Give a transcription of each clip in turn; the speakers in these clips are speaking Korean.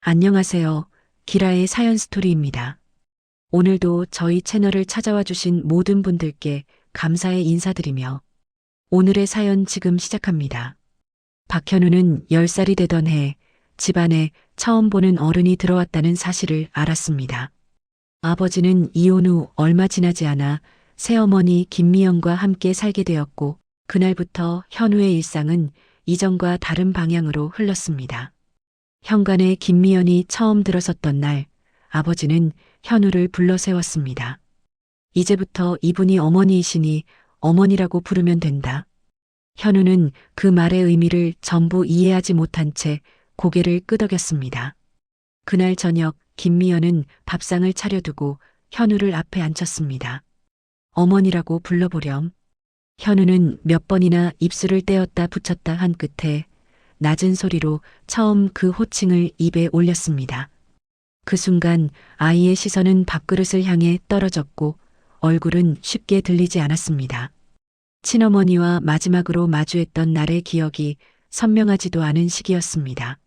안녕하세요. 기라의 사연 스토리입니다. 오늘도 저희 채널을 찾아와 주신 모든 분들께 감사의 인사드리며 오늘의 사연 지금 시작합니다. 박현우는 10살이 되던 해 집안에 처음 보는 어른이 들어왔다는 사실을 알았습니다. 아버지는 이혼 후 얼마 지나지 않아 새어머니 김미영과 함께 살게 되었고 그날부터 현우의 일상은 이전과 다른 방향으로 흘렀습니다. 현관에 김미연이 처음 들어섰던 날, 아버지는 현우를 불러 세웠습니다. 이제부터 이분이 어머니이시니 어머니라고 부르면 된다. 현우는 그 말의 의미를 전부 이해하지 못한 채 고개를 끄덕였습니다. 그날 저녁 김미연은 밥상을 차려두고 현우를 앞에 앉혔습니다. 어머니라고 불러보렴. 현우는 몇 번이나 입술을 떼었다 붙였다 한 끝에 낮은 소리로 처음 그 호칭을 입에 올렸습니다. 그 순간 아이의 시선은 밥그릇을 향해 떨어졌고 얼굴은 쉽게 들리지 않았습니다. 친어머니와 마지막으로 마주했던 날의 기억이 선명하지도 않은 시기였습니다.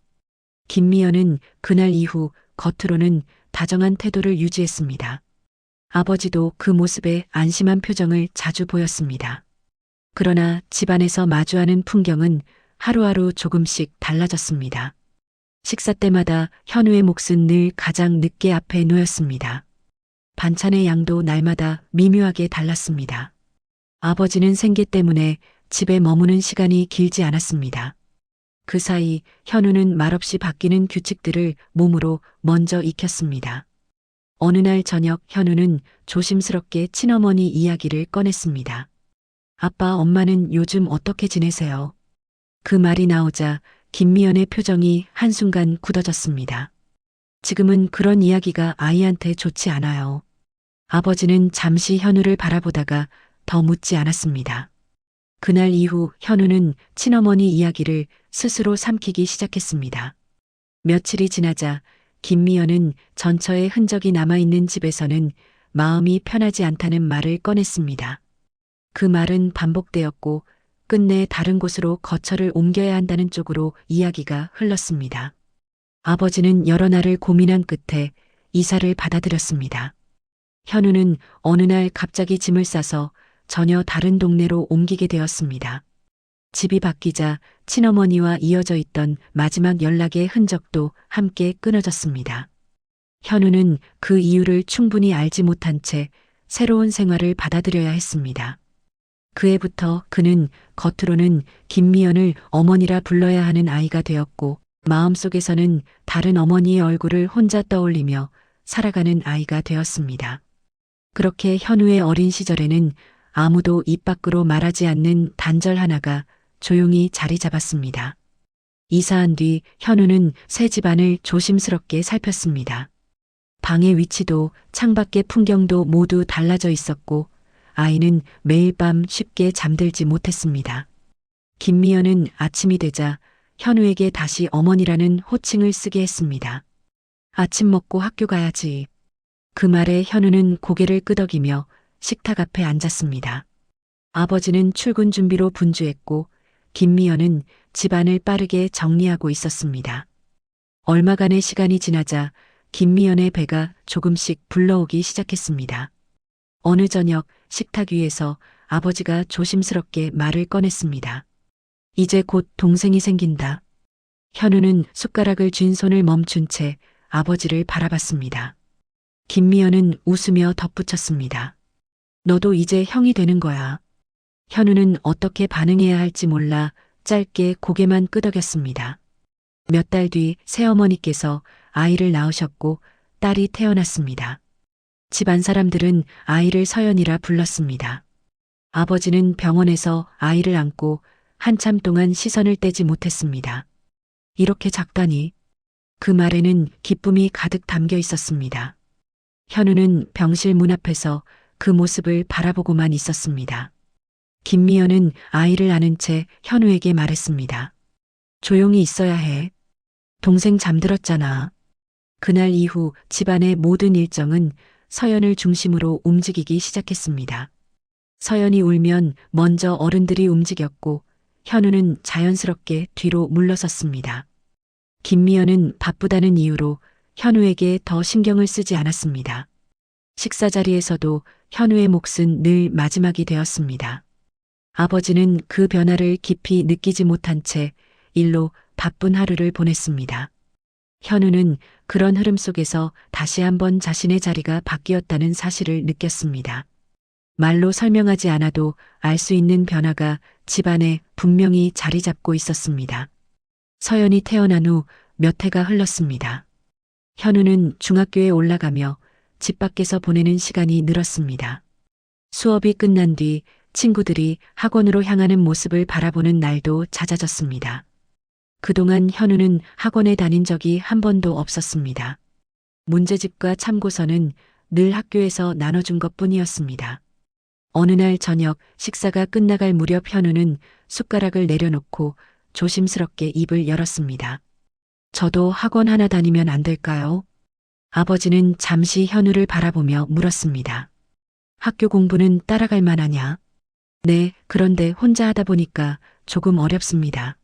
김미연은 그날 이후 겉으로는 다정한 태도를 유지했습니다. 아버지도 그 모습에 안심한 표정을 자주 보였습니다. 그러나 집안에서 마주하는 풍경은 하루하루 조금씩 달라졌습니다. 식사 때마다 현우의 몫은 늘 가장 늦게 앞에 놓였습니다. 반찬의 양도 날마다 미묘하게 달랐습니다. 아버지는 생계 때문에 집에 머무는 시간이 길지 않았습니다. 그 사이 현우는 말없이 바뀌는 규칙들을 몸으로 먼저 익혔습니다. 어느 날 저녁 현우는 조심스럽게 친어머니 이야기를 꺼냈습니다. 아빠, 엄마는 요즘 어떻게 지내세요? 그 말이 나오자 김미연의 표정이 한순간 굳어졌습니다. 지금은 그런 이야기가 아이한테 좋지 않아요. 아버지는 잠시 현우를 바라보다가 더 묻지 않았습니다. 그날 이후 현우는 친어머니 이야기를 스스로 삼키기 시작했습니다. 며칠이 지나자 김미연은 전처의 흔적이 남아있는 집에서는 마음이 편하지 않다는 말을 꺼냈습니다. 그 말은 반복되었고 끝내 다른 곳으로 거처를 옮겨야 한다는 쪽으로 이야기가 흘렀습니다. 아버지는 여러 날을 고민한 끝에 이사를 받아들였습니다. 현우는 어느 날 갑자기 짐을 싸서 전혀 다른 동네로 옮기게 되었습니다. 집이 바뀌자 친어머니와 이어져 있던 마지막 연락의 흔적도 함께 끊어졌습니다. 현우는 그 이유를 충분히 알지 못한 채 새로운 생활을 받아들여야 했습니다. 그 해부터 그는 겉으로는 김미연을 어머니라 불러야 하는 아이가 되었고 마음속에서는 다른 어머니의 얼굴을 혼자 떠올리며 살아가는 아이가 되었습니다. 그렇게 현우의 어린 시절에는 아무도 입 밖으로 말하지 않는 단절 하나가 조용히 자리 잡았습니다. 이사한 뒤 현우는 새 집안을 조심스럽게 살폈습니다. 방의 위치도 창밖의 풍경도 모두 달라져 있었고 아이는 매일 밤 쉽게 잠들지 못했습니다. 김미연은 아침이 되자 현우에게 다시 어머니라는 호칭을 쓰게 했습니다. 아침 먹고 학교 가야지. 그 말에 현우는 고개를 끄덕이며 식탁 앞에 앉았습니다. 아버지는 출근 준비로 분주했고 김미연은 집안을 빠르게 정리하고 있었습니다. 얼마간의 시간이 지나자 김미연의 배가 조금씩 불러오기 시작했습니다. 어느 저녁 식탁 위에서 아버지가 조심스럽게 말을 꺼냈습니다. 이제 곧 동생이 생긴다. 현우는 숟가락을 쥔 손을 멈춘 채 아버지를 바라봤습니다. 김미연은 웃으며 덧붙였습니다. 너도 이제 형이 되는 거야. 현우는 어떻게 반응해야 할지 몰라 짧게 고개만 끄덕였습니다. 몇 달 뒤 새어머니께서 아이를 낳으셨고 딸이 태어났습니다. 집안 사람들은 아이를 서연이라 불렀습니다. 아버지는 병원에서 아이를 안고 한참 동안 시선을 떼지 못했습니다. 이렇게 작다니. 그 말에는 기쁨이 가득 담겨 있었습니다. 현우는 병실 문 앞에서 그 모습을 바라보고만 있었습니다. 김미연은 아이를 안은 채 현우에게 말했습니다. 조용히 있어야 해. 동생 잠들었잖아. 그날 이후 집안의 모든 일정은 서연을 중심으로 움직이기 시작했습니다. 서연이 울면 먼저 어른들이 움직였고 현우는 자연스럽게 뒤로 물러섰습니다. 김미연은 바쁘다는 이유로 현우에게 더 신경을 쓰지 않았습니다. 식사 자리에서도 현우의 몫은 늘 마지막이 되었습니다. 아버지는 그 변화를 깊이 느끼지 못한 채 일로 바쁜 하루를 보냈습니다. 현우는 그런 흐름 속에서 다시 한번 자신의 자리가 바뀌었다는 사실을 느꼈습니다. 말로 설명하지 않아도 알 수 있는 변화가 집안에 분명히 자리 잡고 있었습니다. 서연이 태어난 후 몇 해가 흘렀습니다. 현우는 중학교에 올라가며 집 밖에서 보내는 시간이 늘었습니다. 수업이 끝난 뒤 친구들이 학원으로 향하는 모습을 바라보는 날도 잦아졌습니다. 그동안 현우는 학원에 다닌 적이 한 번도 없었습니다. 문제집과 참고서는 늘 학교에서 나눠준 것뿐이었습니다. 어느 날 저녁 식사가 끝나갈 무렵 현우는 숟가락을 내려놓고 조심스럽게 입을 열었습니다. 저도 학원 하나 다니면 안 될까요? 아버지는 잠시 현우를 바라보며 물었습니다. 학교 공부는 따라갈 만하냐? 네, 그런데 혼자 하다 보니까 조금 어렵습니다.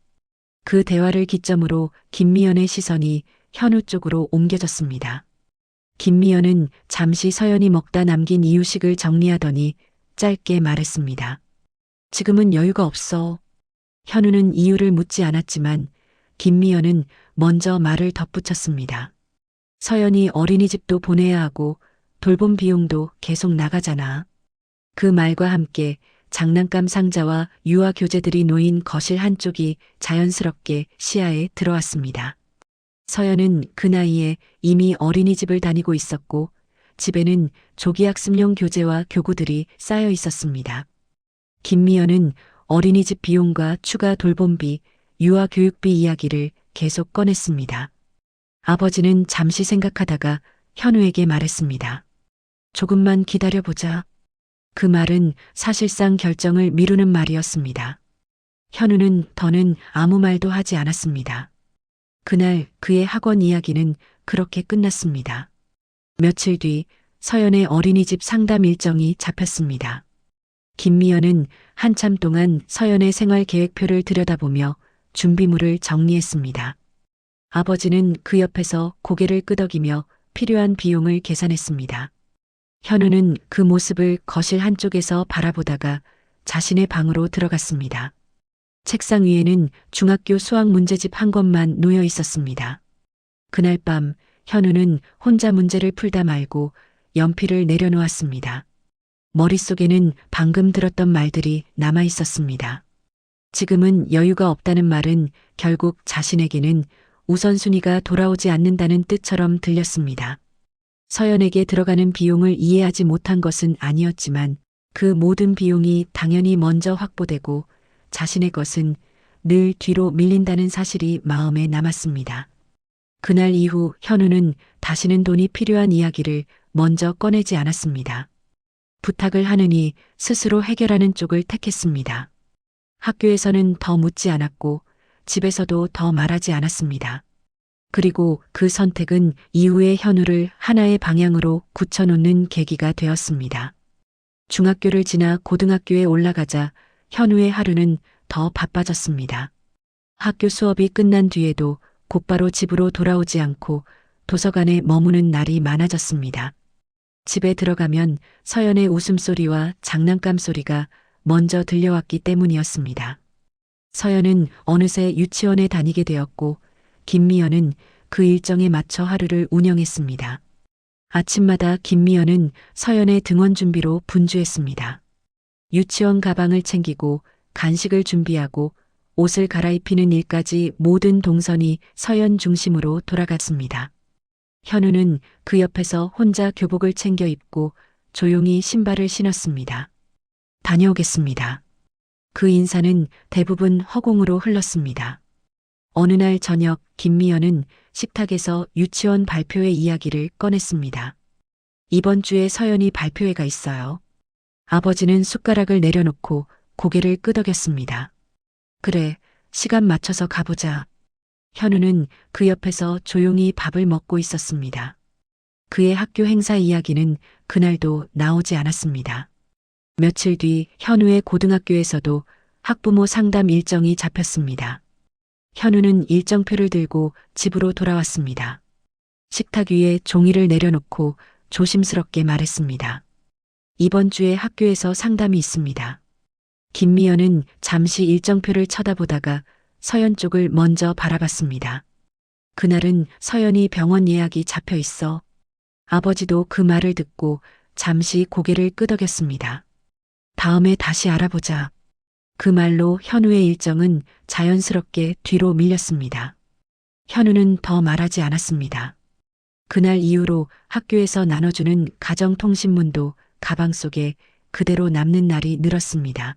그 대화를 기점으로 김미연의 시선이 현우 쪽으로 옮겨졌습니다. 김미연은 잠시 서연이 먹다 남긴 이유식을 정리하더니 짧게 말했습니다. 지금은 여유가 없어. 현우는 이유를 묻지 않았지만 김미연은 먼저 말을 덧붙였습니다. 서연이 어린이집도 보내야 하고 돌봄 비용도 계속 나가잖아. 그 말과 함께 장난감 상자와 유아 교재들이 놓인 거실 한쪽이 자연스럽게 시야에 들어왔습니다. 서연은 그 나이에 이미 어린이집을 다니고 있었고 집에는 조기학습용 교재와 교구들이 쌓여 있었습니다. 김미연은 어린이집 비용과 추가 돌봄비, 유아 교육비 이야기를 계속 꺼냈습니다. 아버지는 잠시 생각하다가 현우에게 말했습니다. 조금만 기다려보자. 그 말은 사실상 결정을 미루는 말이었습니다. 현우는 더는 아무 말도 하지 않았습니다. 그날 그의 학원 이야기는 그렇게 끝났습니다. 며칠 뒤 서연의 어린이집 상담 일정이 잡혔습니다. 김미연은 한참 동안 서연의 생활 계획표를 들여다보며 준비물을 정리했습니다. 아버지는 그 옆에서 고개를 끄덕이며 필요한 비용을 계산했습니다. 현우는 그 모습을 거실 한쪽에서 바라보다가 자신의 방으로 들어갔습니다. 책상 위에는 중학교 수학 문제집 한 권만 놓여 있었습니다. 그날 밤 현우는 혼자 문제를 풀다 말고 연필을 내려놓았습니다. 머릿속에는 방금 들었던 말들이 남아 있었습니다. 지금은 여유가 없다는 말은 결국 자신에게는 우선순위가 돌아오지 않는다는 뜻처럼 들렸습니다. 서연에게 들어가는 비용을 이해하지 못한 것은 아니었지만 그 모든 비용이 당연히 먼저 확보되고 자신의 것은 늘 뒤로 밀린다는 사실이 마음에 남았습니다. 그날 이후 현우는 다시는 돈이 필요한 이야기를 먼저 꺼내지 않았습니다. 부탁을 하느니 스스로 해결하는 쪽을 택했습니다. 학교에서는 더 묻지 않았고 집에서도 더 말하지 않았습니다. 그리고 그 선택은 이후의 현우를 하나의 방향으로 굳혀놓는 계기가 되었습니다. 중학교를 지나 고등학교에 올라가자 현우의 하루는 더 바빠졌습니다. 학교 수업이 끝난 뒤에도 곧바로 집으로 돌아오지 않고 도서관에 머무는 날이 많아졌습니다. 집에 들어가면 서연의 웃음소리와 장난감 소리가 먼저 들려왔기 때문이었습니다. 서연은 어느새 유치원에 다니게 되었고 김미연은 그 일정에 맞춰 하루를 운영했습니다. 아침마다 김미연은 서연의 등원 준비로 분주했습니다. 유치원 가방을 챙기고 간식을 준비하고 옷을 갈아입히는 일까지 모든 동선이 서연 중심으로 돌아갔습니다. 현우는 그 옆에서 혼자 교복을 챙겨 입고 조용히 신발을 신었습니다. 다녀오겠습니다. 그 인사는 대부분 허공으로 흘렀습니다. 어느 날 저녁 김미연은 식탁에서 유치원 발표회 이야기를 꺼냈습니다. 이번 주에 서연이 발표회가 있어요. 아버지는 숟가락을 내려놓고 고개를 끄덕였습니다. 그래, 시간 맞춰서 가보자. 현우는 그 옆에서 조용히 밥을 먹고 있었습니다. 그의 학교 행사 이야기는 그날도 나오지 않았습니다. 며칠 뒤 현우의 고등학교에서도 학부모 상담 일정이 잡혔습니다. 현우는 일정표를 들고 집으로 돌아왔습니다. 식탁 위에 종이를 내려놓고 조심스럽게 말했습니다. 이번 주에 학교에서 상담이 있습니다. 김미연은 잠시 일정표를 쳐다보다가 서연 쪽을 먼저 바라봤습니다. 그날은 서연이 병원 예약이 잡혀 있어. 아버지도 그 말을 듣고 잠시 고개를 끄덕였습니다. 다음에 다시 알아보자. 그 말로 현우의 일정은 자연스럽게 뒤로 밀렸습니다. 현우는 더 말하지 않았습니다. 그날 이후로 학교에서 나눠주는 가정통신문도 가방 속에 그대로 남는 날이 늘었습니다.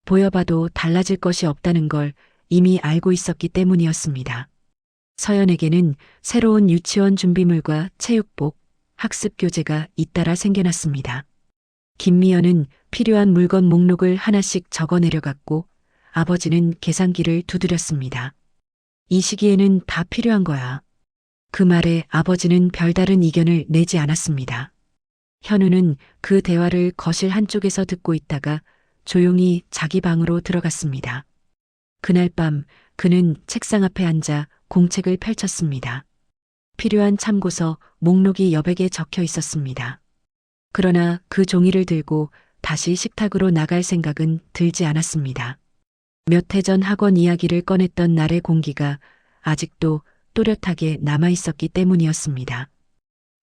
보여봐도 달라질 것이 없다는 걸 이미 알고 있었기 때문이었습니다. 서연에게는 새로운 유치원 준비물과 체육복, 학습교재가 잇따라 생겨났습니다. 김미연은 필요한 물건 목록을 하나씩 적어 내려갔고 아버지는 계산기를 두드렸습니다. 이 시기에는 다 필요한 거야. 그 말에 아버지는 별다른 이견을 내지 않았습니다. 현우는 그 대화를 거실 한쪽에서 듣고 있다가 조용히 자기 방으로 들어갔습니다. 그날 밤 그는 책상 앞에 앉아 공책을 펼쳤습니다. 필요한 참고서 목록이 여백에 적혀 있었습니다. 그러나 그 종이를 들고 다시 식탁으로 나갈 생각은 들지 않았습니다. 몇 해 전 학원 이야기를 꺼냈던 날의 공기가 아직도 또렷하게 남아 있었기 때문이었습니다.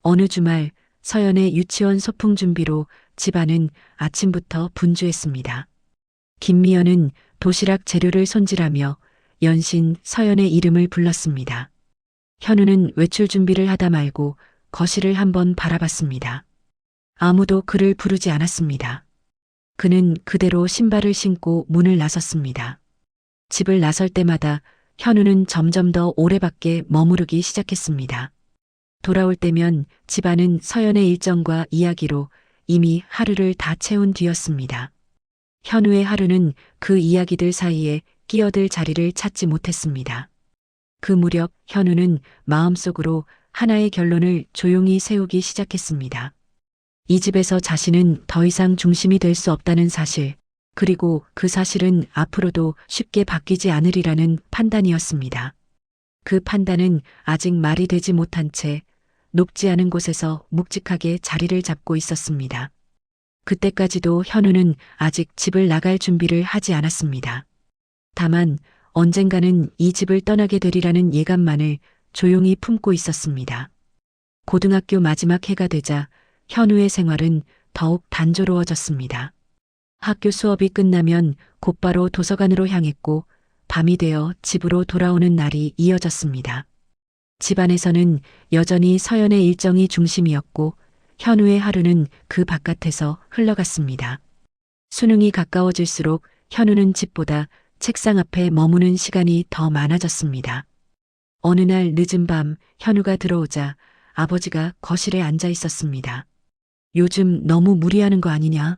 어느 주말 서연의 유치원 소풍 준비로 집안은 아침부터 분주했습니다. 김미연은 도시락 재료를 손질하며 연신 서연의 이름을 불렀습니다. 현우는 외출 준비를 하다 말고 거실을 한번 바라봤습니다. 아무도 그를 부르지 않았습니다. 그는 그대로 신발을 신고 문을 나섰습니다. 집을 나설 때마다 현우는 점점 더 오래 밖에 머무르기 시작했습니다. 돌아올 때면 집안은 서연의 일정과 이야기로 이미 하루를 다 채운 뒤였습니다. 현우의 하루는 그 이야기들 사이에 끼어들 자리를 찾지 못했습니다. 그 무렵 현우는 마음속으로 하나의 결론을 조용히 세우기 시작했습니다. 이 집에서 자신은 더 이상 중심이 될 수 없다는 사실, 그리고 그 사실은 앞으로도 쉽게 바뀌지 않으리라는 판단이었습니다. 그 판단은 아직 말이 되지 못한 채 높지 않은 곳에서 묵직하게 자리를 잡고 있었습니다. 그때까지도 현우는 아직 집을 나갈 준비를 하지 않았습니다. 다만 언젠가는 이 집을 떠나게 되리라는 예감만을 조용히 품고 있었습니다. 고등학교 마지막 해가 되자 현우의 생활은 더욱 단조로워졌습니다. 학교 수업이 끝나면 곧바로 도서관으로 향했고 밤이 되어 집으로 돌아오는 날이 이어졌습니다. 집안에서는 여전히 서연의 일정이 중심이었고 현우의 하루는 그 바깥에서 흘러갔습니다. 수능이 가까워질수록 현우는 집보다 책상 앞에 머무는 시간이 더 많아졌습니다. 어느 날 늦은 밤 현우가 들어오자 아버지가 거실에 앉아 있었습니다. 요즘 너무 무리하는 거 아니냐?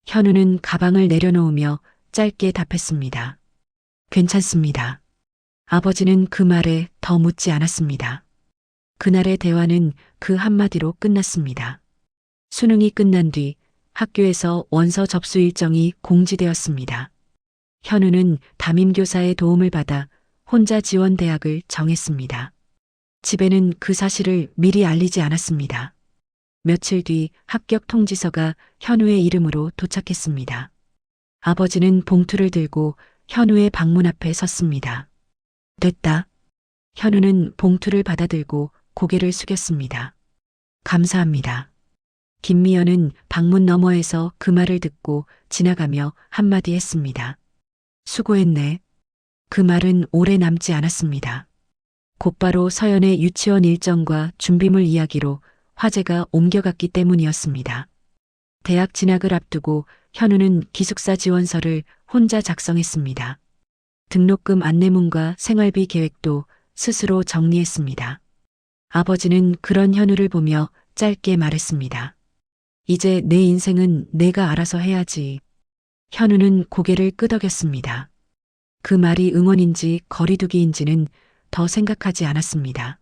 현우는 가방을 내려놓으며 짧게 답했습니다. 괜찮습니다. 아버지는 그 말에 더 묻지 않았습니다. 그날의 대화는 그 한마디로 끝났습니다. 수능이 끝난 뒤 학교에서 원서 접수 일정이 공지되었습니다. 현우는 담임교사의 도움을 받아 혼자 지원 대학을 정했습니다. 집에는 그 사실을 미리 알리지 않았습니다. 며칠 뒤 합격 통지서가 현우의 이름으로 도착했습니다. 아버지는 봉투를 들고 현우의 방문 앞에 섰습니다. 됐다. 현우는 봉투를 받아들고 고개를 숙였습니다. 감사합니다. 김미연은 방문 너머에서 그 말을 듣고 지나가며 한마디 했습니다. 수고했네. 그 말은 오래 남지 않았습니다. 곧바로 서연의 유치원 일정과 준비물 이야기로 화제가 옮겨갔기 때문이었습니다. 대학 진학을 앞두고 현우는 기숙사 지원서를 혼자 작성했습니다. 등록금 안내문과 생활비 계획도 스스로 정리했습니다. 아버지는 그런 현우를 보며 짧게 말했습니다. 이제 내 인생은 내가 알아서 해야지. 현우는 고개를 끄덕였습니다. 그 말이 응원인지 거리두기인지는 더 생각하지 않았습니다.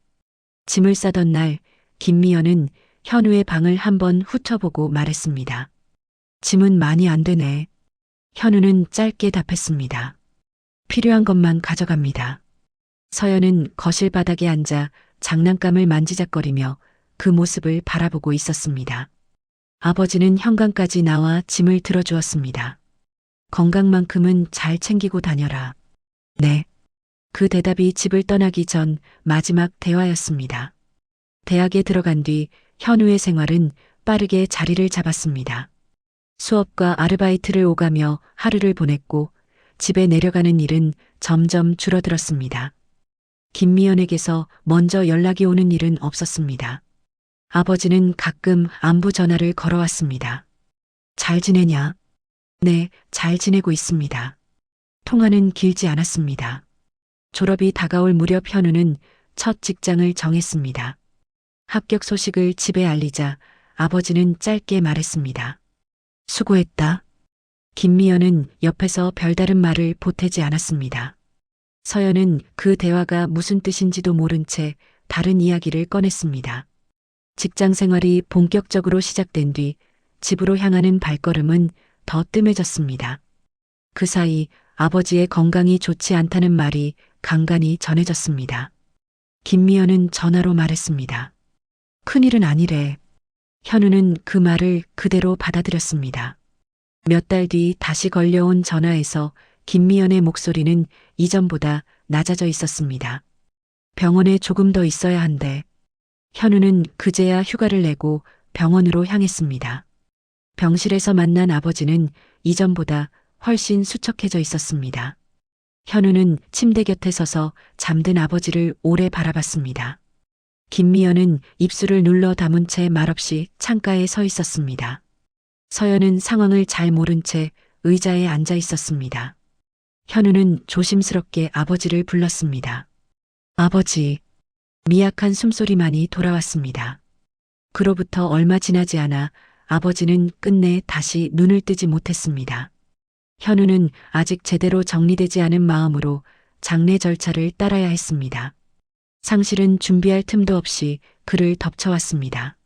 짐을 싸던 날 김미연은 현우의 방을 한번 훑어보고 말했습니다. 짐은 많이 안 되네. 현우는 짧게 답했습니다. 필요한 것만 가져갑니다. 서연은 거실 바닥에 앉아 장난감을 만지작거리며 그 모습을 바라보고 있었습니다. 아버지는 현관까지 나와 짐을 들어주었습니다. 건강만큼은 잘 챙기고 다녀라. 네. 그 대답이 집을 떠나기 전 마지막 대화였습니다. 대학에 들어간 뒤 현우의 생활은 빠르게 자리를 잡았습니다. 수업과 아르바이트를 오가며 하루를 보냈고 집에 내려가는 일은 점점 줄어들었습니다. 김미연에게서 먼저 연락이 오는 일은 없었습니다. 아버지는 가끔 안부 전화를 걸어왔습니다. 잘 지내냐? 네, 잘 지내고 있습니다. 통화는 길지 않았습니다. 졸업이 다가올 무렵 현우는 첫 직장을 정했습니다. 합격 소식을 집에 알리자 아버지는 짧게 말했습니다. 수고했다. 김미연은 옆에서 별다른 말을 보태지 않았습니다. 서연은 그 대화가 무슨 뜻인지도 모른 채 다른 이야기를 꺼냈습니다. 직장 생활이 본격적으로 시작된 뒤 집으로 향하는 발걸음은 더 뜸해졌습니다. 그 사이 아버지의 건강이 좋지 않다는 말이 간간히 전해졌습니다. 김미연은 전화로 말했습니다. 큰일은 아니래. 현우는 그 말을 그대로 받아들였습니다. 몇 달 뒤 다시 걸려온 전화에서 김미연의 목소리는 이전보다 낮아져 있었습니다. 병원에 조금 더 있어야 한대. 현우는 그제야 휴가를 내고 병원으로 향했습니다. 병실에서 만난 아버지는 이전보다 훨씬 수척해져 있었습니다. 현우는 침대 곁에 서서 잠든 아버지를 오래 바라봤습니다. 김미연은 입술을 눌러 담은 채 말없이 창가에 서 있었습니다. 서연은 상황을 잘 모른 채 의자에 앉아 있었습니다. 현우는 조심스럽게 아버지를 불렀습니다. 아버지. 미약한 숨소리만이 돌아왔습니다. 그로부터 얼마 지나지 않아 아버지는 끝내 다시 눈을 뜨지 못했습니다. 현우는 아직 제대로 정리되지 않은 마음으로 장례 절차를 따라야 했습니다. 상실은 준비할 틈도 없이 그를 덮쳐왔습니다.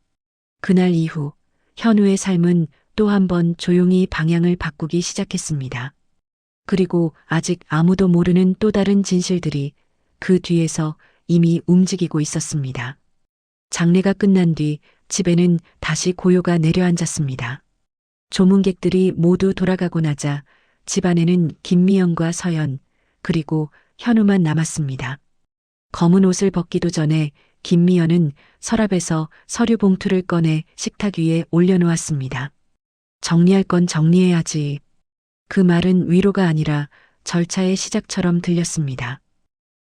그날 이후 현우의 삶은 또 한 번 조용히 방향을 바꾸기 시작했습니다. 그리고 아직 아무도 모르는 또 다른 진실들이 그 뒤에서 이미 움직이고 있었습니다. 장례가 끝난 뒤 집에는 다시 고요가 내려앉았습니다. 조문객들이 모두 돌아가고 나자 집안에는 김미연과 서연 그리고 현우만 남았습니다. 검은 옷을 벗기도 전에 김미연은 서랍에서 서류 봉투를 꺼내 식탁 위에 올려놓았습니다. 정리할 건 정리해야지. 그 말은 위로가 아니라 절차의 시작처럼 들렸습니다.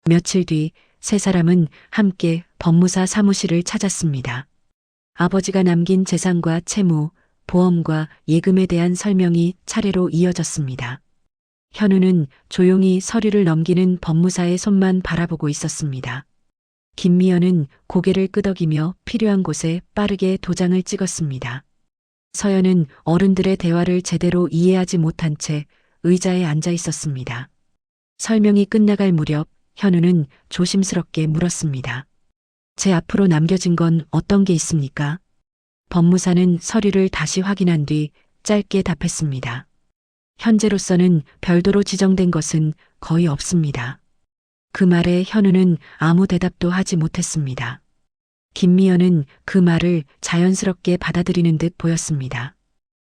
며칠 뒤 세 사람은 함께 법무사 사무실을 찾았습니다. 아버지가 남긴 재산과 채무, 보험과 예금에 대한 설명이 차례로 이어졌습니다. 현우는 조용히 서류를 넘기는 법무사의 손만 바라보고 있었습니다. 김미연은 고개를 끄덕이며 필요한 곳에 빠르게 도장을 찍었습니다. 서연은 어른들의 대화를 제대로 이해하지 못한 채 의자에 앉아 있었습니다. 설명이 끝나갈 무렵 현우는 조심스럽게 물었습니다. 제 앞으로 남겨진 건 어떤 게 있습니까? 법무사는 서류를 다시 확인한 뒤 짧게 답했습니다. 현재로서는 별도로 지정된 것은 거의 없습니다. 그 말에 현우는 아무 대답도 하지 못했습니다. 김미연은 그 말을 자연스럽게 받아들이는 듯 보였습니다.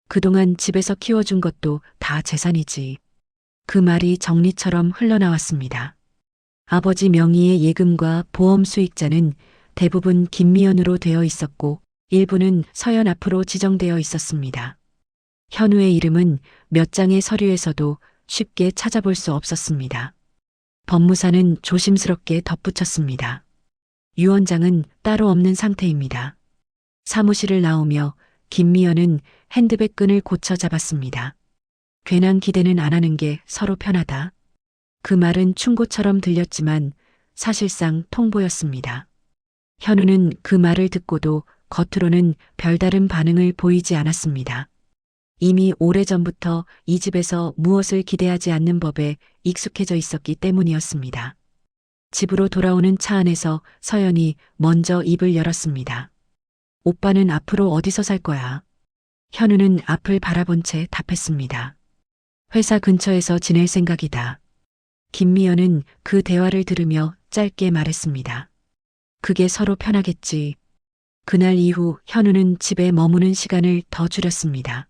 그동안 집에서 키워준 것도 다 재산이지. 그 말이 정리처럼 흘러나왔습니다. 아버지 명의의 예금과 보험 수익자는 대부분 김미연으로 되어 있었고 일부는 서연 앞으로 지정되어 있었습니다. 현우의 이름은 몇 장의 서류에서도 쉽게 찾아볼 수 없었습니다. 법무사는 조심스럽게 덧붙였습니다. 유언장은 따로 없는 상태입니다. 사무실을 나오며 김미연은 핸드백 끈을 고쳐 잡았습니다. 괜한 기대는 안 하는 게 서로 편하다. 그 말은 충고처럼 들렸지만 사실상 통보였습니다. 현우는 그 말을 듣고도 겉으로는 별다른 반응을 보이지 않았습니다. 이미 오래전부터 이 집에서 무엇을 기대하지 않는 법에 익숙해져 있었기 때문이었습니다. 집으로 돌아오는 차 안에서 서연이 먼저 입을 열었습니다. 오빠는 앞으로 어디서 살 거야? 현우는 앞을 바라본 채 답했습니다. 회사 근처에서 지낼 생각이다. 김미연은 그 대화를 들으며 짧게 말했습니다. 그게 서로 편하겠지. 그날 이후 현우는 집에 머무는 시간을 더 줄였습니다.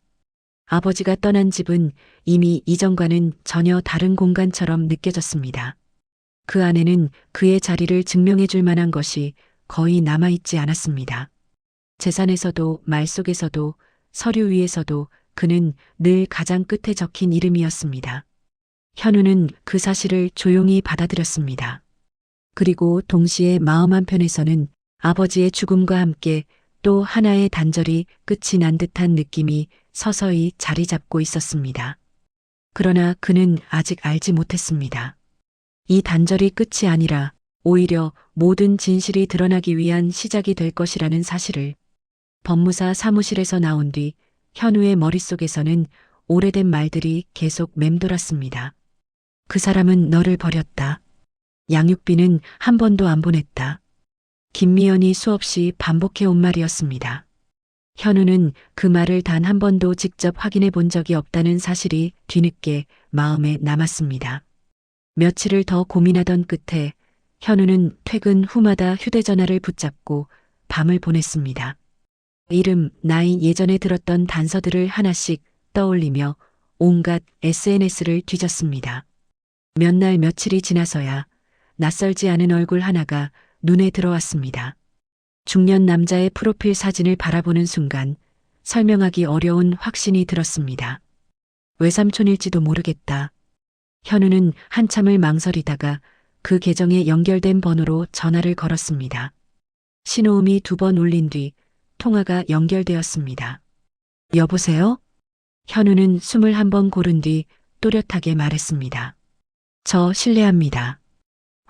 아버지가 떠난 집은 이미 이전과는 전혀 다른 공간처럼 느껴졌습니다. 그 안에는 그의 자리를 증명해 줄 만한 것이 거의 남아있지 않았습니다. 재산에서도 말 속에서도 서류 위에서도 그는 늘 가장 끝에 적힌 이름이었습니다. 현우는 그 사실을 조용히 받아들였습니다. 그리고 동시에 마음 한편에서는 아버지의 죽음과 함께 또 하나의 단절이 끝이 난 듯한 느낌이 서서히 자리 잡고 있었습니다. 그러나 그는 아직 알지 못했습니다. 이 단절이 끝이 아니라 오히려 모든 진실이 드러나기 위한 시작이 될 것이라는 사실을. 법무사 사무실에서 나온 뒤 현우의 머릿속에서는 오래된 말들이 계속 맴돌았습니다. 그 사람은 너를 버렸다. 양육비는 한 번도 안 보냈다. 김미연이 수없이 반복해 온 말이었습니다. 현우는 그 말을 단 한 번도 직접 확인해 본 적이 없다는 사실이 뒤늦게 마음에 남았습니다. 며칠을 더 고민하던 끝에 현우는 퇴근 후마다 휴대전화를 붙잡고 밤을 보냈습니다. 이름, 나이, 예전에 들었던 단서들을 하나씩 떠올리며 온갖 SNS를 뒤졌습니다. 몇 날 며칠이 지나서야 낯설지 않은 얼굴 하나가 눈에 들어왔습니다. 중년 남자의 프로필 사진을 바라보는 순간 설명하기 어려운 확신이 들었습니다. 외삼촌일지도 모르겠다. 현우는 한참을 망설이다가 그 계정에 연결된 번호로 전화를 걸었습니다. 신호음이 2번 울린 뒤 통화가 연결되었습니다. 여보세요? 현우는 숨을 한 번 고른 뒤 또렷하게 말했습니다. 저 실례합니다.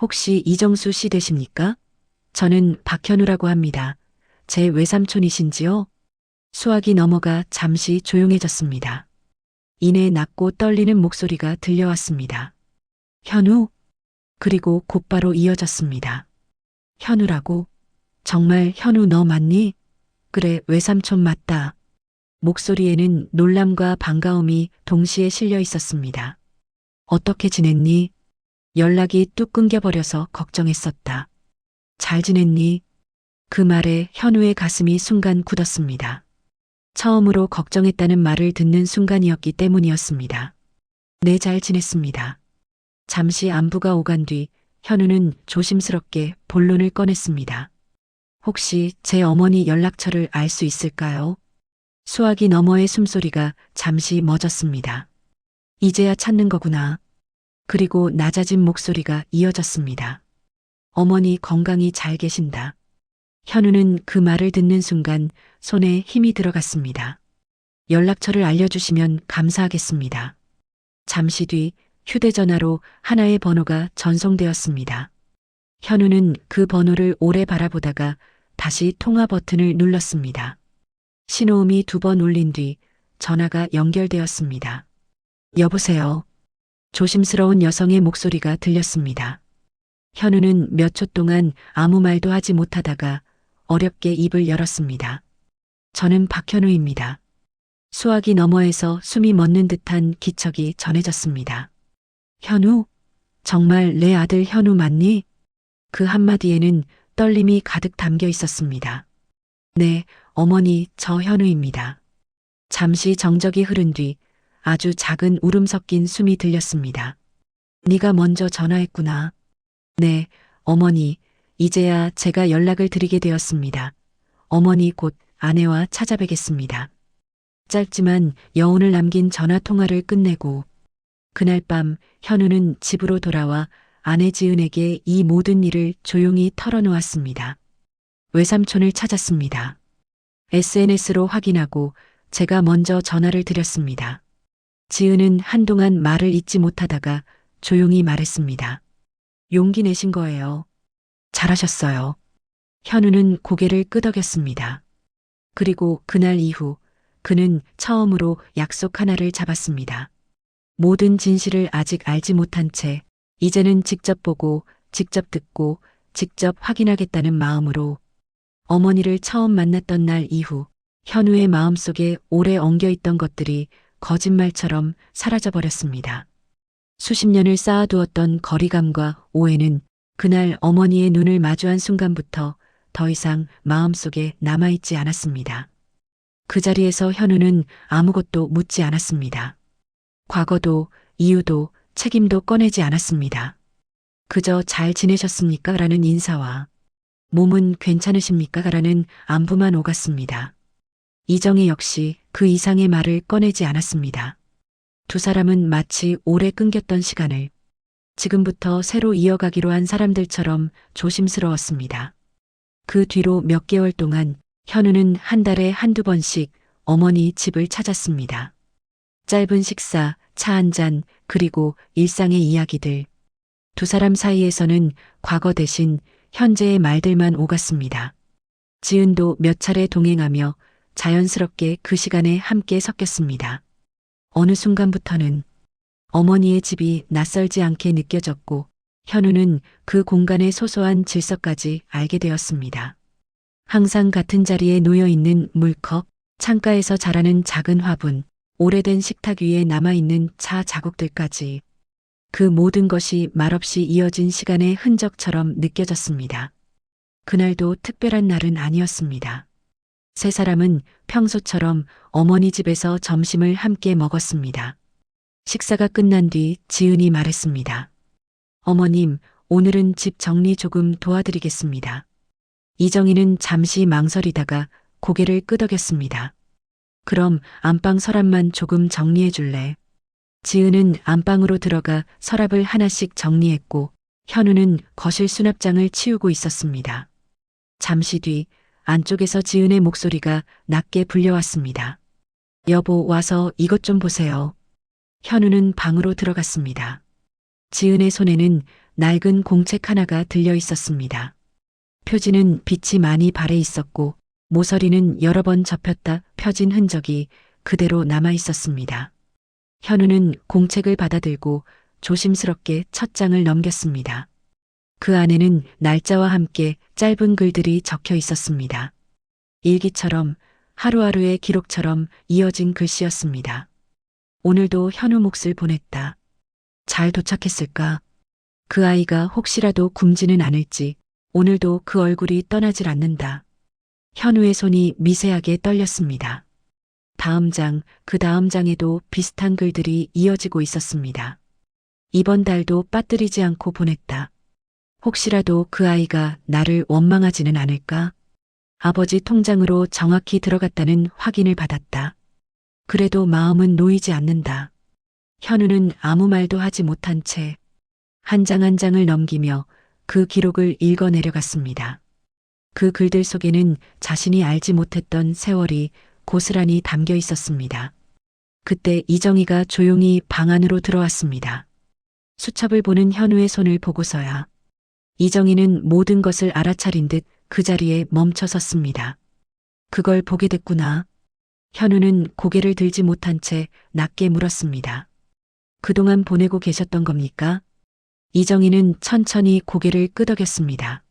혹시 이정수 씨 되십니까? 저는 박현우라고 합니다. 제 외삼촌이신지요? 수화기 넘어가 잠시 조용해졌습니다. 이내 낮고 떨리는 목소리가 들려왔습니다. 현우? 그리고 곧바로 이어졌습니다. 현우라고? 정말 현우 너 맞니? 그래, 외삼촌 맞다. 목소리에는 놀람과 반가움이 동시에 실려 있었습니다. 어떻게 지냈니? 연락이 뚝 끊겨버려서 걱정했었다. 잘 지냈니? 그 말에 현우의 가슴이 순간 굳었습니다. 처음으로 걱정했다는 말을 듣는 순간이었기 때문이었습니다. 네, 잘 지냈습니다. 잠시 안부가 오간 뒤 현우는 조심스럽게 본론을 꺼냈습니다. 혹시 제 어머니 연락처를 알 수 있을까요? 수화기 너머의 숨소리가 잠시 멎었습니다. 이제야 찾는 거구나. 그리고 낮아진 목소리가 이어졌습니다. 어머니 건강히 잘 계신다. 현우는 그 말을 듣는 순간 손에 힘이 들어갔습니다. 연락처를 알려주시면 감사하겠습니다. 잠시 뒤 휴대전화로 하나의 번호가 전송되었습니다. 현우는 그 번호를 오래 바라보다가 다시 통화 버튼을 눌렀습니다. 신호음이 2번 울린 뒤 전화가 연결되었습니다. 여보세요. 조심스러운 여성의 목소리가 들렸습니다. 현우는 몇 초 동안 아무 말도 하지 못하다가 어렵게 입을 열었습니다. 저는 박현우입니다. 수화기 너머에서 숨이 멎는 듯한 기척이 전해졌습니다. 현우? 정말 내 아들 현우 맞니? 그 한마디에는 떨림이 가득 담겨 있었습니다. 네, 어머니, 저 현우입니다. 잠시 정적이 흐른 뒤 아주 작은 울음 섞인 숨이 들렸습니다. 네가 먼저 전화했구나. 네, 어머니, 이제야 제가 연락을 드리게 되었습니다. 어머니 곧 아내와 찾아뵈겠습니다. 짧지만 여운을 남긴 전화 통화를 끝내고 그날 밤 현우는 집으로 돌아와 아내 지은에게 이 모든 일을 조용히 털어놓았습니다. 외삼촌을 찾았습니다. SNS로 확인하고 제가 먼저 전화를 드렸습니다. 지은은 한동안 말을 잇지 못하다가 조용히 말했습니다. 용기 내신 거예요. 잘하셨어요. 현우는 고개를 끄덕였습니다. 그리고 그날 이후 그는 처음으로 약속 하나를 잡았습니다. 모든 진실을 아직 알지 못한 채 이제는 직접 보고 직접 듣고 직접 확인하겠다는 마음으로 어머니를 처음 만났던 날 이후 현우의 마음속에 오래 엉겨있던 것들이 거짓말처럼 사라져버렸습니다. 수십 년을 쌓아두었던 거리감과 오해는 그날 어머니의 눈을 마주한 순간부터 더 이상 마음속에 남아있지 않았습니다. 그 자리에서 현우는 아무것도 묻지 않았습니다. 과거도 이유도 책임도 꺼내지 않았습니다. 그저 잘 지내셨습니까? 라는 인사와 몸은 괜찮으십니까? 라는 안부만 오갔습니다. 이정희 역시 그 이상의 말을 꺼내지 않았습니다. 두 사람은 마치 오래 끊겼던 시간을 지금부터 새로 이어가기로 한 사람들처럼 조심스러웠습니다. 그 뒤로 몇 개월 동안 현우는 한 달에 한두 번씩 어머니 집을 찾았습니다. 짧은 식사, 차 한 잔, 그리고 일상의 이야기들. 두 사람 사이에서는 과거 대신 현재의 말들만 오갔습니다. 지은도 몇 차례 동행하며 자연스럽게 그 시간에 함께 섞였습니다. 어느 순간부터는 어머니의 집이 낯설지 않게 느껴졌고 현우는 그 공간의 소소한 질서까지 알게 되었습니다. 항상 같은 자리에 놓여 있는 물컵, 창가에서 자라는 작은 화분, 오래된 식탁 위에 남아있는 차 자국들까지 그 모든 것이 말없이 이어진 시간의 흔적처럼 느껴졌습니다. 그날도 특별한 날은 아니었습니다. 세 사람은 평소처럼 어머니 집에서 점심을 함께 먹었습니다. 식사가 끝난 뒤 지은이 말했습니다. 어머님, 오늘은 집 정리 조금 도와드리겠습니다. 이정희는 잠시 망설이다가 고개를 끄덕였습니다. 그럼 안방 서랍만 조금 정리해 줄래? 지은은 안방으로 들어가 서랍을 하나씩 정리했고 현우는 거실 수납장을 치우고 있었습니다. 잠시 뒤 안쪽에서 지은의 목소리가 낮게 불려왔습니다. 여보, 와서 이것 좀 보세요. 현우는 방으로 들어갔습니다. 지은의 손에는 낡은 공책 하나가 들려 있었습니다. 표지는 빛이 많이 발해 있었고 모서리는 여러 번 접혔다 펴진 흔적이 그대로 남아 있었습니다. 현우는 공책을 받아들고 조심스럽게 첫 장을 넘겼습니다. 그 안에는 날짜와 함께 짧은 글들이 적혀 있었습니다. 일기처럼 하루하루의 기록처럼 이어진 글씨였습니다. 오늘도 현우 몫을 보냈다. 잘 도착했을까? 그 아이가 혹시라도 굶지는 않을지 오늘도 그 얼굴이 떠나질 않는다. 현우의 손이 미세하게 떨렸습니다. 다음 장, 그 다음 장에도 비슷한 글들이 이어지고 있었습니다. 이번 달도 빠뜨리지 않고 보냈다. 혹시라도 그 아이가 나를 원망하지는 않을까? 아버지 통장으로 정확히 들어갔다는 확인을 받았다. 그래도 마음은 놓이지 않는다. 현우는 아무 말도 하지 못한 채 한 장 한 장을 넘기며 그 기록을 읽어 내려갔습니다. 그 글들 속에는 자신이 알지 못했던 세월이 고스란히 담겨 있었습니다. 그때 이정희가 조용히 방 안으로 들어왔습니다. 수첩을 보는 현우의 손을 보고서야 이정희는 모든 것을 알아차린 듯 그 자리에 멈춰 섰습니다. 그걸 보게 됐구나. 현우는 고개를 들지 못한 채 낮게 물었습니다. 그동안 보내고 계셨던 겁니까? 이정희는 천천히 고개를 끄덕였습니다.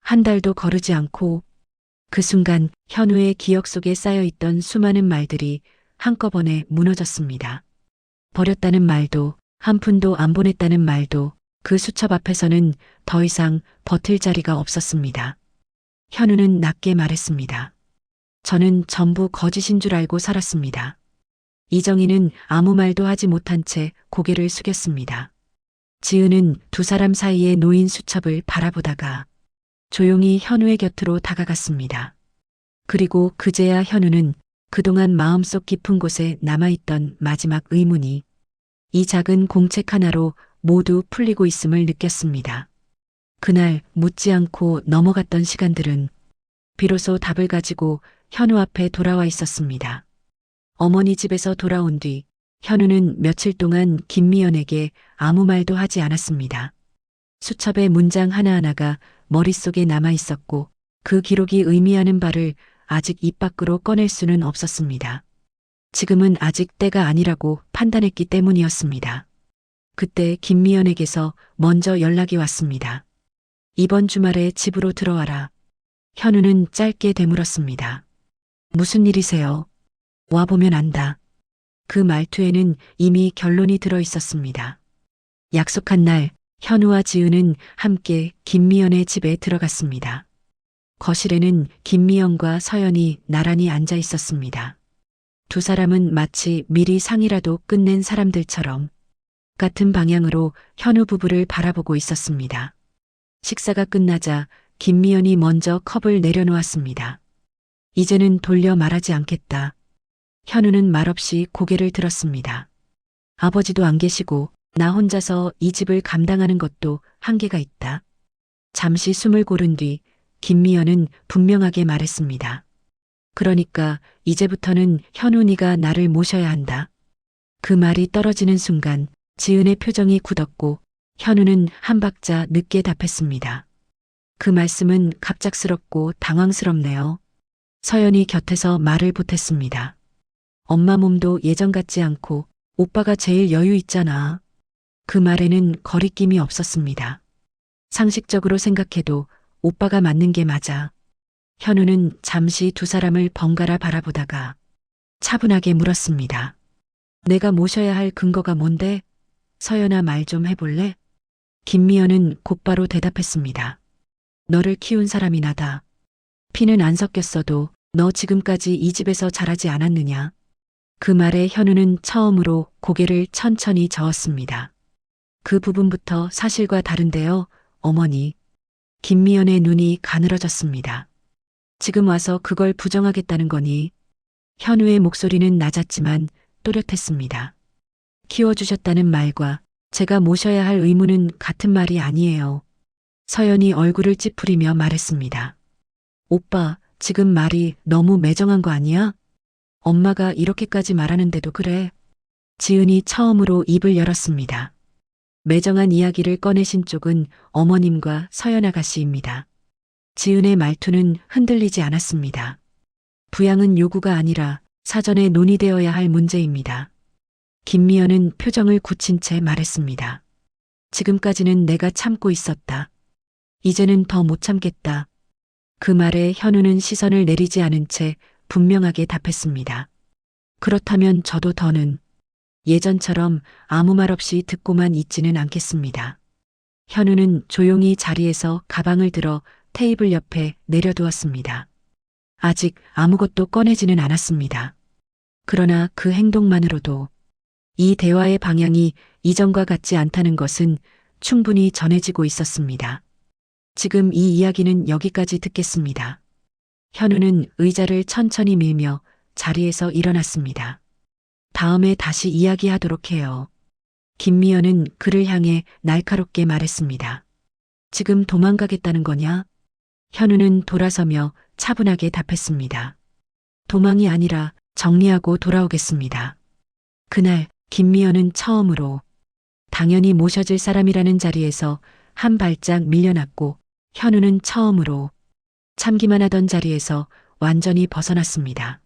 한 달도 거르지 않고. 그 순간 현우의 기억 속에 쌓여있던 수많은 말들이 한꺼번에 무너졌습니다. 버렸다는 말도, 한 푼도 안 보냈다는 말도 그 수첩 앞에서는 더 이상 버틸 자리가 없었습니다. 현우는 낮게 말했습니다. 저는 전부 거짓인 줄 알고 살았습니다. 이정희는 아무 말도 하지 못한 채 고개를 숙였습니다. 지은은 두 사람 사이에 놓인 수첩을 바라보다가 조용히 현우의 곁으로 다가갔습니다. 그리고 그제야 현우는 그동안 마음속 깊은 곳에 남아있던 마지막 의문이 이 작은 공책 하나로 모두 풀리고 있음을 느꼈습니다. 그날 묻지 않고 넘어갔던 시간들은 비로소 답을 가지고 현우 앞에 돌아와 있었습니다. 어머니 집에서 돌아온 뒤 현우는 며칠 동안 김미연에게 아무 말도 하지 않았습니다. 수첩의 문장 하나하나가 머릿속에 남아 있었고 그 기록이 의미하는 바를 아직 입 밖으로 꺼낼 수는 없었습니다. 지금은 아직 때가 아니라고 판단했기 때문이었습니다. 그때 김미연에게서 먼저 연락이 왔습니다. 이번 주말에 집으로 들어와라. 현우는 짧게 되물었습니다. 무슨 일이세요? 와보면 안다. 그 말투에는 이미 결론이 들어 있었습니다. 약속한 날 현우와 지은은 함께 김미연의 집에 들어갔습니다. 거실에는 김미연과 서연이 나란히 앉아 있었습니다. 두 사람은 마치 미리 상이라도 끝낸 사람들처럼 같은 방향으로 현우 부부를 바라보고 있었습니다. 식사가 끝나자 김미연이 먼저 컵을 내려놓았습니다. 이제는 돌려 말하지 않겠다. 현우는 말없이 고개를 들었습니다. 아버지도 안 계시고 나 혼자서 이 집을 감당하는 것도 한계가 있다. 잠시 숨을 고른 뒤 김미연은 분명하게 말했습니다. 그러니까 이제부터는 현우 네가 나를 모셔야 한다. 그 말이 떨어지는 순간 지은의 표정이 굳었고 현우는 한 박자 늦게 답했습니다. 그 말씀은 갑작스럽고 당황스럽네요. 서연이 곁에서 말을 보탰습니다. 엄마 몸도 예전 같지 않고 오빠가 제일 여유 있잖아. 그 말에는 거리낌이 없었습니다. 상식적으로 생각해도 오빠가 맞는 게 맞아. 현우는 잠시 두 사람을 번갈아 바라보다가 차분하게 물었습니다. 내가 모셔야 할 근거가 뭔데? 서연아 말 좀 해볼래? 김미연은 곧바로 대답했습니다. 너를 키운 사람이 나다. 피는 안 섞였어도 너 지금까지 이 집에서 자라지 않았느냐? 그 말에 현우는 처음으로 고개를 천천히 저었습니다. 그 부분부터 사실과 다른데요, 어머니. 김미연의 눈이 가늘어졌습니다. 지금 와서 그걸 부정하겠다는 거니? 현우의 목소리는 낮았지만 또렷했습니다. 키워주셨다는 말과 제가 모셔야 할 의무는 같은 말이 아니에요. 서연이 얼굴을 찌푸리며 말했습니다. 오빠, 지금 말이 너무 매정한 거 아니야? 엄마가 이렇게까지 말하는데도 그래. 지은이 처음으로 입을 열었습니다. 매정한 이야기를 꺼내신 쪽은 어머님과 서연 아가씨입니다. 지은의 말투는 흔들리지 않았습니다. 부양은 요구가 아니라 사전에 논의되어야 할 문제입니다. 김미연은 표정을 굳힌 채 말했습니다. 지금까지는 내가 참고 있었다. 이제는 더 못 참겠다. 그 말에 현우는 시선을 내리지 않은 채 분명하게 답했습니다. 그렇다면 저도 더는 예전처럼 아무 말 없이 듣고만 있지는 않겠습니다. 현우는 조용히 자리에서 가방을 들어 테이블 옆에 내려두었습니다. 아직 아무것도 꺼내지는 않았습니다. 그러나 그 행동만으로도 이 대화의 방향이 이전과 같지 않다는 것은 충분히 전해지고 있었습니다. 지금 이 이야기는 여기까지 듣겠습니다. 현우는 의자를 천천히 밀며 자리에서 일어났습니다. 다음에 다시 이야기하도록 해요. 김미연은 그를 향해 날카롭게 말했습니다. 지금 도망가겠다는 거냐? 현우는 돌아서며 차분하게 답했습니다. 도망이 아니라 정리하고 돌아오겠습니다. 그날 김미연은 처음으로 당연히 모셔질 사람이라는 자리에서 한 발짝 밀려났고 현우는 처음으로 참기만 하던 자리에서 완전히 벗어났습니다.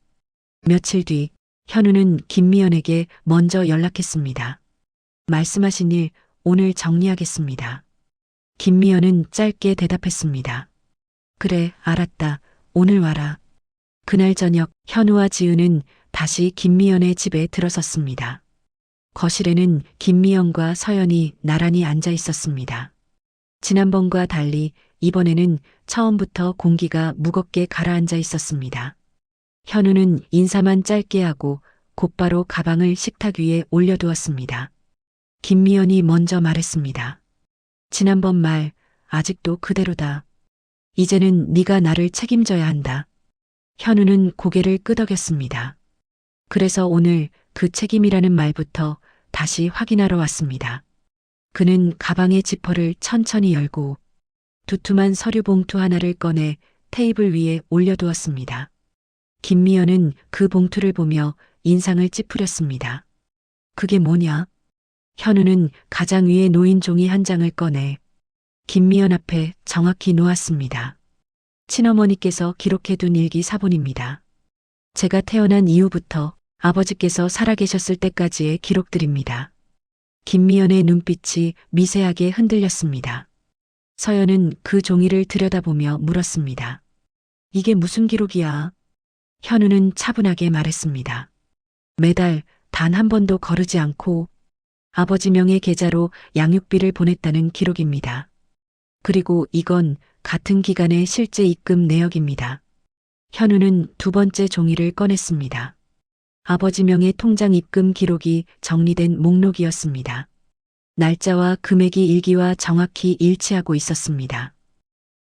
며칠 뒤 현우는 김미연에게 먼저 연락했습니다. 말씀하신 일 오늘 정리하겠습니다. 김미연은 짧게 대답했습니다. 그래, 알았다. 오늘 와라. 그날 저녁 현우와 지은은 다시 김미연의 집에 들어섰습니다. 거실에는 김미연과 서연이 나란히 앉아 있었습니다. 지난번과 달리 이번에는 처음부터 공기가 무겁게 가라앉아 있었습니다. 현우는 인사만 짧게 하고 곧바로 가방을 식탁 위에 올려두었습니다. 김미연이 먼저 말했습니다. 지난번 말 아직도 그대로다. 이제는 네가 나를 책임져야 한다. 현우는 고개를 끄덕였습니다. 그래서 오늘 그 책임이라는 말부터 다시 확인하러 왔습니다. 그는 가방의 지퍼를 천천히 열고 두툼한 서류 봉투 하나를 꺼내 테이블 위에 올려두었습니다. 김미연은 그 봉투를 보며 인상을 찌푸렸습니다. 그게 뭐냐? 현우는 가장 위에 놓인 종이 한 장을 꺼내 김미연 앞에 정확히 놓았습니다. 친어머니께서 기록해둔 일기 사본입니다. 제가 태어난 이후부터 아버지께서 살아계셨을 때까지의 기록들입니다. 김미연의 눈빛이 미세하게 흔들렸습니다. 서연은 그 종이를 들여다보며 물었습니다. 이게 무슨 기록이야? 현우는 차분하게 말했습니다. 매달 단 한 번도 거르지 않고 아버지 명의 계좌로 양육비를 보냈다는 기록입니다. 그리고 이건 같은 기간의 실제 입금 내역입니다. 현우는 두 번째 종이를 꺼냈습니다. 아버지 명의 통장 입금 기록이 정리된 목록이었습니다. 날짜와 금액이 일기와 정확히 일치하고 있었습니다.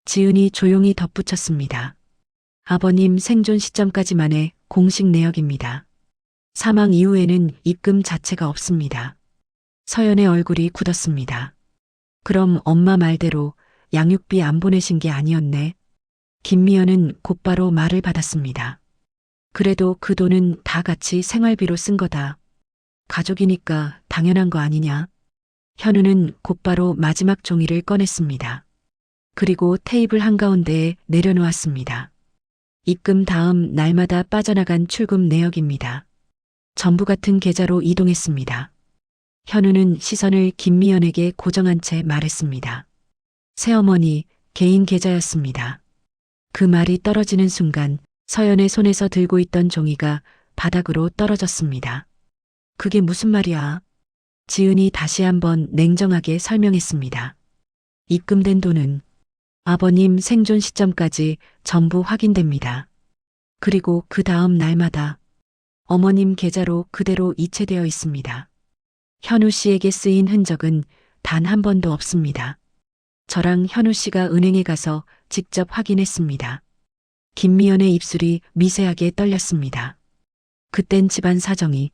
지은이 조용히 덧붙였습니다. 아버님 생존 시점까지만의 공식 내역입니다. 사망 이후에는 입금 자체가 없습니다. 서연의 얼굴이 굳었습니다. 그럼 엄마 말대로 양육비 안 보내신 게 아니었네. 김미연은 곧바로 말을 받았습니다. 그래도 그 돈은 다 같이 생활비로 쓴 거다. 가족이니까 당연한 거 아니냐. 현우는 곧바로 마지막 종이를 꺼냈습니다. 그리고 테이블 한가운데에 내려놓았습니다. 입금 다음 날마다 빠져나간 출금 내역입니다. 전부 같은 계좌로 이동했습니다. 현우는 시선을 김미연에게 고정한 채 말했습니다. 새어머니 개인 계좌였습니다. 그 말이 떨어지는 순간 서연의 손에서 들고 있던 종이가 바닥으로 떨어졌습니다. 그게 무슨 말이야? 지은이 다시 한번 냉정하게 설명했습니다. 입금된 돈은 아버님 생존 시점까지 전부 확인됩니다. 그리고 그 다음 날마다 어머님 계좌로 그대로 이체되어 있습니다. 현우 씨에게 쓰인 흔적은 단 한 번도 없습니다. 저랑 현우 씨가 은행에 가서 직접 확인했습니다. 김미연의 입술이 미세하게 떨렸습니다. 그땐 집안 사정이.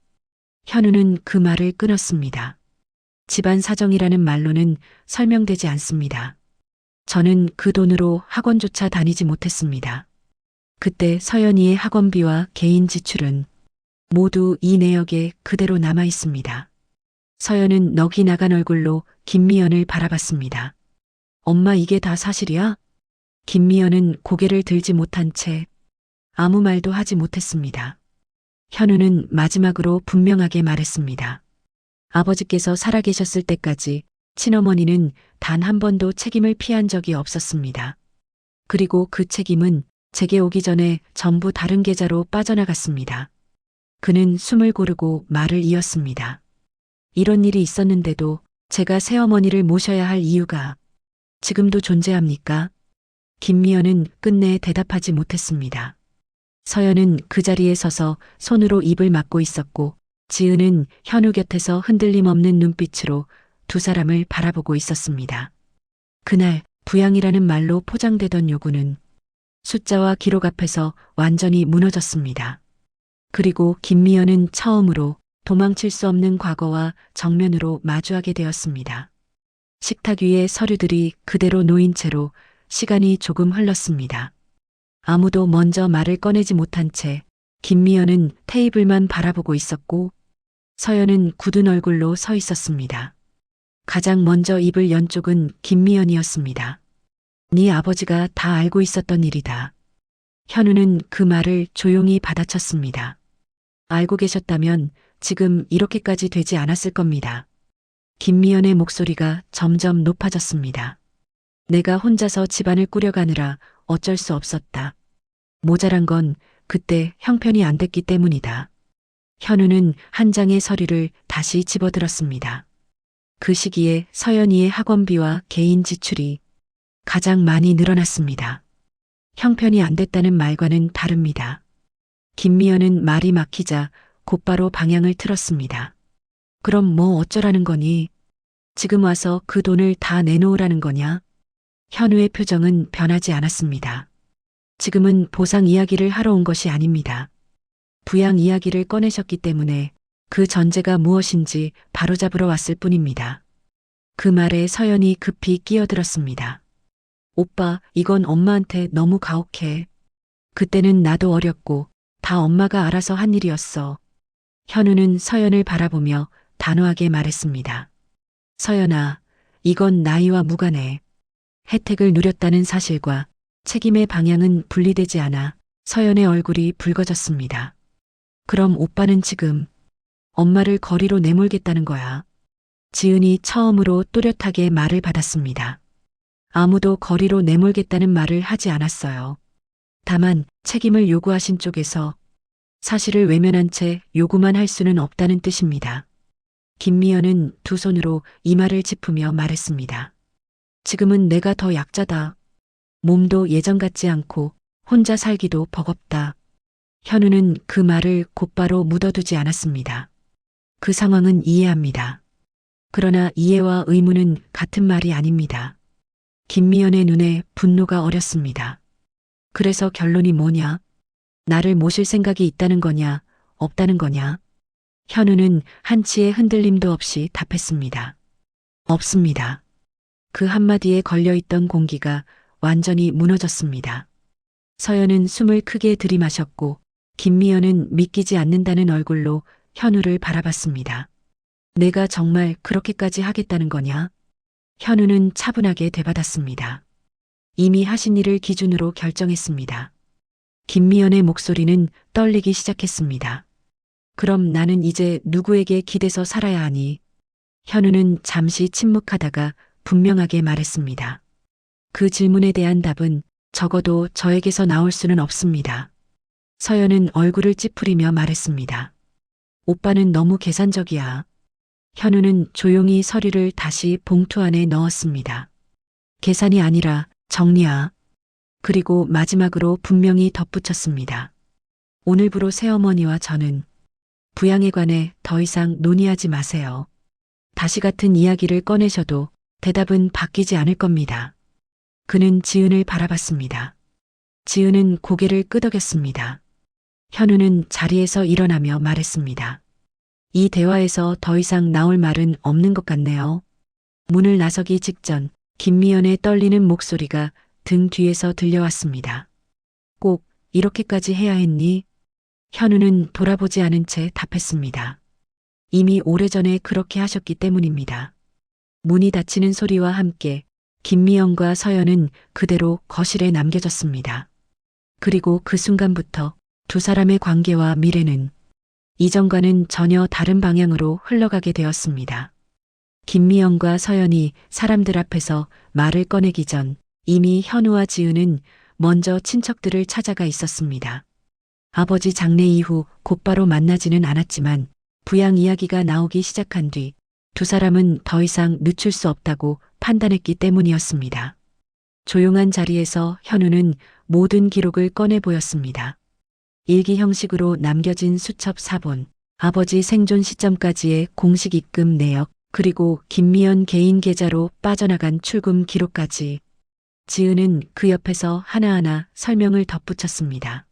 현우는 그 말을 끊었습니다. 집안 사정이라는 말로는 설명되지 않습니다. 저는 그 돈으로 학원조차 다니지 못했습니다. 그때 서연이의 학원비와 개인 지출은 모두 이 내역에 그대로 남아 있습니다. 서연은 넋이 나간 얼굴로 김미연을 바라봤습니다. 엄마 이게 다 사실이야? 김미연은 고개를 들지 못한 채 아무 말도 하지 못했습니다. 현우는 마지막으로 분명하게 말했습니다. 아버지께서 살아계셨을 때까지 친어머니는 단 한 번도 책임을 피한 적이 없었습니다. 그리고 그 책임은 제게 오기 전에 전부 다른 계좌로 빠져나갔습니다. 그는 숨을 고르고 말을 이었습니다. 이런 일이 있었는데도 제가 새어머니를 모셔야 할 이유가 지금도 존재합니까? 김미연은 끝내 대답하지 못했습니다. 서연은 그 자리에 서서 손으로 입을 막고 있었고 지은은 현우 곁에서 흔들림 없는 눈빛으로 두 사람을 바라보고 있었습니다. 그날 부양이라는 말로 포장되던 요구는 숫자와 기록 앞에서 완전히 무너졌습니다. 그리고 김미연은 처음으로 도망칠 수 없는 과거와 정면으로 마주하게 되었습니다. 식탁 위에 서류들이 그대로 놓인 채로 시간이 조금 흘렀습니다. 아무도 먼저 말을 꺼내지 못한 채 김미연은 테이블만 바라보고 있었고 서연은 굳은 얼굴로 서 있었습니다. 가장 먼저 입을 연 쪽은 김미연이었습니다. 네 아버지가 다 알고 있었던 일이다. 현우는 그 말을 조용히 받아쳤습니다. 알고 계셨다면 지금 이렇게까지 되지 않았을 겁니다. 김미연의 목소리가 점점 높아졌습니다. 내가 혼자서 집안을 꾸려가느라 어쩔 수 없었다. 모자란 건 그때 형편이 안 됐기 때문이다. 현우는 한 장의 서류를 다시 집어들었습니다. 그 시기에 서연이의 학원비와 개인 지출이 가장 많이 늘어났습니다. 형편이 안 됐다는 말과는 다릅니다. 김미연은 말이 막히자 곧바로 방향을 틀었습니다. 그럼 뭐 어쩌라는 거니? 지금 와서 그 돈을 다 내놓으라는 거냐? 현우의 표정은 변하지 않았습니다. 지금은 보상 이야기를 하러 온 것이 아닙니다. 부양 이야기를 꺼내셨기 때문에 그 전제가 무엇인지 바로잡으러 왔을 뿐입니다. 그 말에 서연이 급히 끼어들었습니다. 오빠, 이건 엄마한테 너무 가혹해. 그때는 나도 어렸고 다 엄마가 알아서 한 일이었어. 현우는 서연을 바라보며 단호하게 말했습니다. 서연아, 이건 나이와 무관해. 혜택을 누렸다는 사실과 책임의 방향은 분리되지 않아. 서연의 얼굴이 붉어졌습니다. 그럼 오빠는 지금 엄마를 거리로 내몰겠다는 거야. 지은이 처음으로 또렷하게 말을 받았습니다. 아무도 거리로 내몰겠다는 말을 하지 않았어요. 다만 책임을 요구하신 쪽에서 사실을 외면한 채 요구만 할 수는 없다는 뜻입니다. 김미연은 두 손으로 이마를 짚으며 말했습니다. 지금은 내가 더 약자다. 몸도 예전 같지 않고 혼자 살기도 버겁다. 현우는 그 말을 곧바로 묻어두지 않았습니다. 그 상황은 이해합니다. 그러나 이해와 의무는 같은 말이 아닙니다. 김미연의 눈에 분노가 어렸습니다. 그래서 결론이 뭐냐? 나를 모실 생각이 있다는 거냐, 없다는 거냐? 현우는 한치의 흔들림도 없이 답했습니다. 없습니다. 그 한마디에 걸려있던 공기가 완전히 무너졌습니다. 서연은 숨을 크게 들이마셨고 김미연은 믿기지 않는다는 얼굴로 현우를 바라봤습니다. 내가 정말 그렇게까지 하겠다는 거냐? 현우는 차분하게 되받았습니다. 이미 하신 일을 기준으로 결정했습니다. 김미연의 목소리는 떨리기 시작했습니다. 그럼 나는 이제 누구에게 기대서 살아야 하니? 현우는 잠시 침묵하다가 분명하게 말했습니다. 그 질문에 대한 답은 적어도 저에게서 나올 수는 없습니다. 서연은 얼굴을 찌푸리며 말했습니다. 오빠는 너무 계산적이야. 현우는 조용히 서류를 다시 봉투 안에 넣었습니다. 계산이 아니라 정리야. 그리고 마지막으로 분명히 덧붙였습니다. 오늘부로 새어머니와 저는 부양에 관해 더 이상 논의하지 마세요. 다시 같은 이야기를 꺼내셔도 대답은 바뀌지 않을 겁니다. 그는 지은을 바라봤습니다. 지은은 고개를 끄덕였습니다. 현우는 자리에서 일어나며 말했습니다. 이 대화에서 더 이상 나올 말은 없는 것 같네요. 문을 나서기 직전 김미연의 떨리는 목소리가 등 뒤에서 들려왔습니다. 꼭 이렇게까지 해야 했니? 현우는 돌아보지 않은 채 답했습니다. 이미 오래전에 그렇게 하셨기 때문입니다. 문이 닫히는 소리와 함께 김미연과 서연은 그대로 거실에 남겨졌습니다. 그리고 그 순간부터 두 사람의 관계와 미래는 이전과는 전혀 다른 방향으로 흘러가게 되었습니다. 김미연과 서연이 사람들 앞에서 말을 꺼내기 전 이미 현우와 지은은 먼저 친척들을 찾아가 있었습니다. 아버지 장례 이후 곧바로 만나지는 않았지만 부양 이야기가 나오기 시작한 뒤 두 사람은 더 이상 늦출 수 없다고 판단했기 때문이었습니다. 조용한 자리에서 현우는 모든 기록을 꺼내 보였습니다. 일기 형식으로 남겨진 수첩 사본, 아버지 생존 시점까지의 공식 입금 내역, 그리고 김미연 개인 계좌로 빠져나간 출금 기록까지. 지은은 그 옆에서 하나하나 설명을 덧붙였습니다.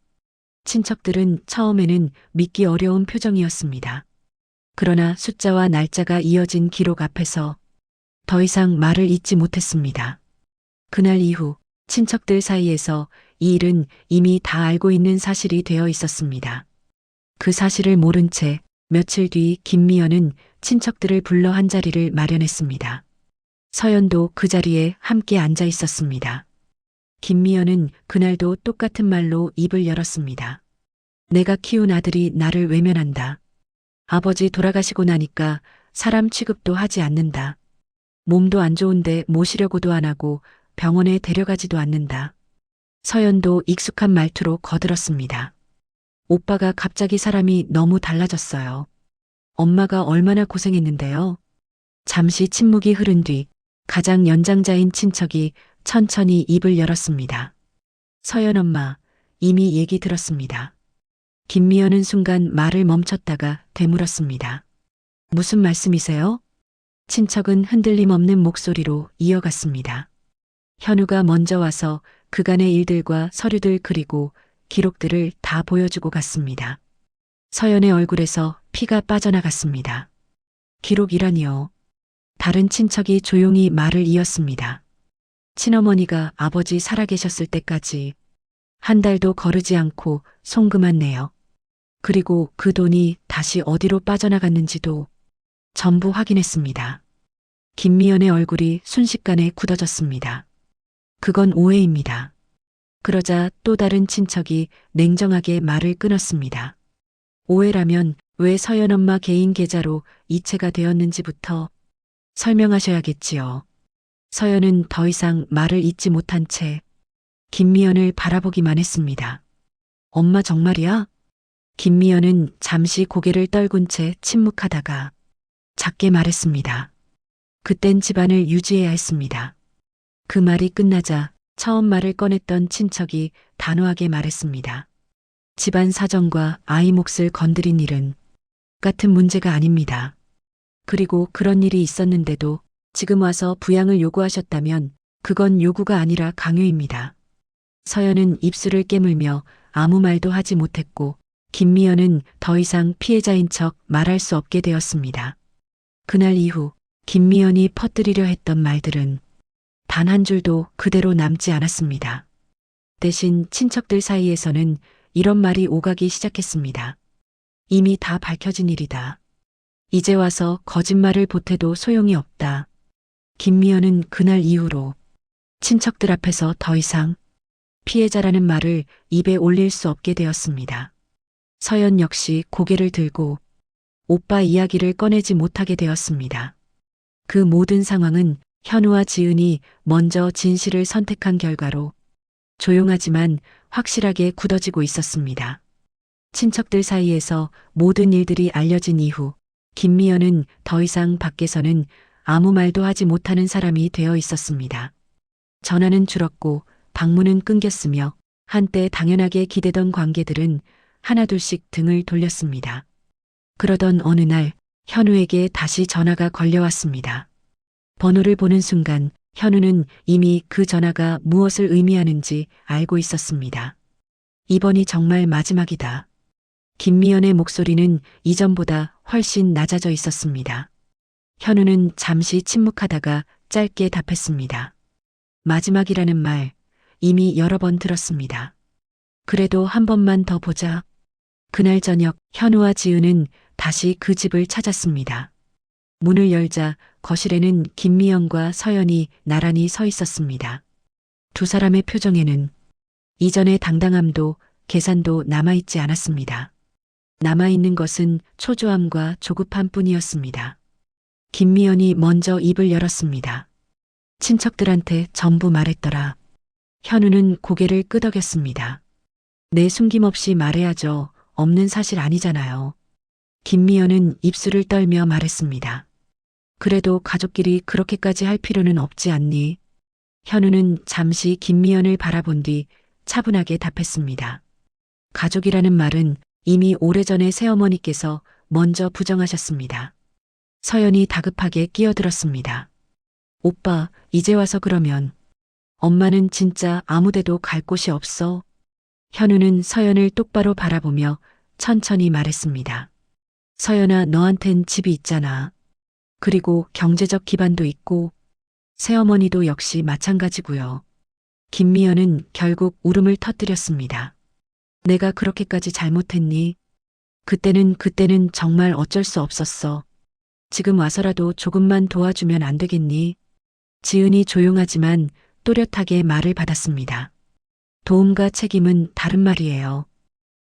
친척들은 처음에는 믿기 어려운 표정이었습니다. 그러나 숫자와 날짜가 이어진 기록 앞에서 더 이상 말을 잇지 못했습니다. 그날 이후 친척들 사이에서 이 일은 이미 다 알고 있는 사실이 되어 있었습니다. 그 사실을 모른 채 며칠 뒤 김미연은 친척들을 불러 한자리를 마련했습니다. 서연도 그 자리에 함께 앉아 있었습니다. 김미연은 그날도 똑같은 말로 입을 열었습니다. 내가 키운 아들이 나를 외면한다. 아버지 돌아가시고 나니까 사람 취급도 하지 않는다. 몸도 안 좋은데 모시려고도 안 하고 병원에 데려가지도 않는다. 서연도 익숙한 말투로 거들었습니다. 오빠가 갑자기 사람이 너무 달라졌어요. 엄마가 얼마나 고생했는데요. 잠시 침묵이 흐른 뒤 가장 연장자인 친척이 천천히 입을 열었습니다. 서연 엄마, 이미 얘기 들었습니다. 김미연은 순간 말을 멈췄다가 되물었습니다. 무슨 말씀이세요? 친척은 흔들림 없는 목소리로 이어갔습니다. 현우가 먼저 와서 그간의 일들과 서류들 그리고 기록들을 다 보여주고 갔습니다. 서연의 얼굴에서 피가 빠져나갔습니다. 기록이라니요. 다른 친척이 조용히 말을 이었습니다. 친어머니가 아버지 살아계셨을 때까지 한 달도 거르지 않고 송금한 내역, 그리고 그 돈이 다시 어디로 빠져나갔는지도 전부 확인했습니다. 김미연의 얼굴이 순식간에 굳어졌습니다. 그건 오해입니다. 그러자 또 다른 친척이 냉정하게 말을 끊었습니다. 오해라면 왜 서연 엄마 개인 계좌로 이체가 되었는지부터 설명하셔야겠지요. 서연은 더 이상 말을 잇지 못한 채 김미연을 바라보기만 했습니다. 엄마 정말이야? 김미연은 잠시 고개를 떨군 채 침묵하다가 작게 말했습니다. 그땐 집안을 유지해야 했습니다. 그 말이 끝나자 처음 말을 꺼냈던 친척이 단호하게 말했습니다. 집안 사정과 아이 몫을 건드린 일은 같은 문제가 아닙니다. 그리고 그런 일이 있었는데도 지금 와서 부양을 요구하셨다면 그건 요구가 아니라 강요입니다. 서연은 입술을 깨물며 아무 말도 하지 못했고 김미연은 더 이상 피해자인 척 말할 수 없게 되었습니다. 그날 이후 김미연이 퍼뜨리려 했던 말들은 단 한 줄도 그대로 남지 않았습니다. 대신 친척들 사이에서는 이런 말이 오가기 시작했습니다. 이미 다 밝혀진 일이다. 이제 와서 거짓말을 보태도 소용이 없다. 김미연은 그날 이후로 친척들 앞에서 더 이상 피해자라는 말을 입에 올릴 수 없게 되었습니다. 서연 역시 고개를 들고 오빠 이야기를 꺼내지 못하게 되었습니다. 그 모든 상황은 현우와 지은이 먼저 진실을 선택한 결과로 조용하지만 확실하게 굳어지고 있었습니다. 친척들 사이에서 모든 일들이 알려진 이후 김미연은 더 이상 밖에서는 아무 말도 하지 못하는 사람이 되어 있었습니다. 전화는 줄었고 방문은 끊겼으며 한때 당연하게 기대던 관계들은 하나둘씩 등을 돌렸습니다. 그러던 어느 날 현우에게 다시 전화가 걸려왔습니다. 번호를 보는 순간 현우는 이미 그 전화가 무엇을 의미하는지 알고 있었습니다. 이번이 정말 마지막이다. 김미연의 목소리는 이전보다 훨씬 낮아져 있었습니다. 현우는 잠시 침묵하다가 짧게 답했습니다. 마지막이라는 말 이미 여러 번 들었습니다. 그래도 한 번만 더 보자. 그날 저녁 현우와 지은은 다시 그 집을 찾았습니다. 문을 열자 거실에는 김미연과 서연이 나란히 서 있었습니다. 두 사람의 표정에는 이전의 당당함도 계산도 남아있지 않았습니다. 남아있는 것은 초조함과 조급함 뿐이었습니다. 김미연이 먼저 입을 열었습니다. 친척들한테 전부 말했더라. 현우는 고개를 끄덕였습니다. 네, 숨김없이 말해야죠. 없는 사실 아니잖아요. 김미연은 입술을 떨며 말했습니다. 그래도 가족끼리 그렇게까지 할 필요는 없지 않니? 현우는 잠시 김미연을 바라본 뒤 차분하게 답했습니다. 가족이라는 말은 이미 오래전에 새어머니께서 먼저 부정하셨습니다. 서연이 다급하게 끼어들었습니다. 오빠, 이제 와서 그러면 엄마는 진짜 아무데도 갈 곳이 없어? 현우는 서연을 똑바로 바라보며 천천히 말했습니다. 서연아, 너한텐 집이 있잖아. 그리고 경제적 기반도 있고 새어머니도 역시 마찬가지고요. 김미연은 결국 울음을 터뜨렸습니다. 내가 그렇게까지 잘못했니? 그때는 정말 어쩔 수 없었어. 지금 와서라도 조금만 도와주면 안 되겠니? 지은이 조용하지만 또렷하게 말을 받았습니다. 도움과 책임은 다른 말이에요.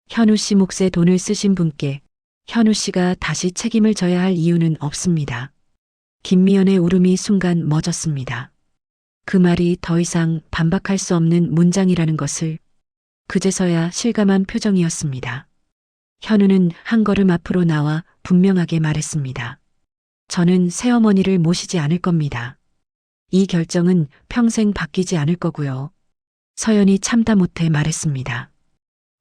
현우 씨 몫에 돈을 쓰신 분께 현우 씨가 다시 책임을 져야 할 이유는 없습니다. 김미연의 울음이 순간 멎었습니다. 그 말이 더 이상 반박할 수 없는 문장이라는 것을 그제서야 실감한 표정이었습니다. 현우는 한 걸음 앞으로 나와 분명하게 말했습니다. 저는 새어머니를 모시지 않을 겁니다. 이 결정은 평생 바뀌지 않을 거고요. 서연이 참다 못해 말했습니다.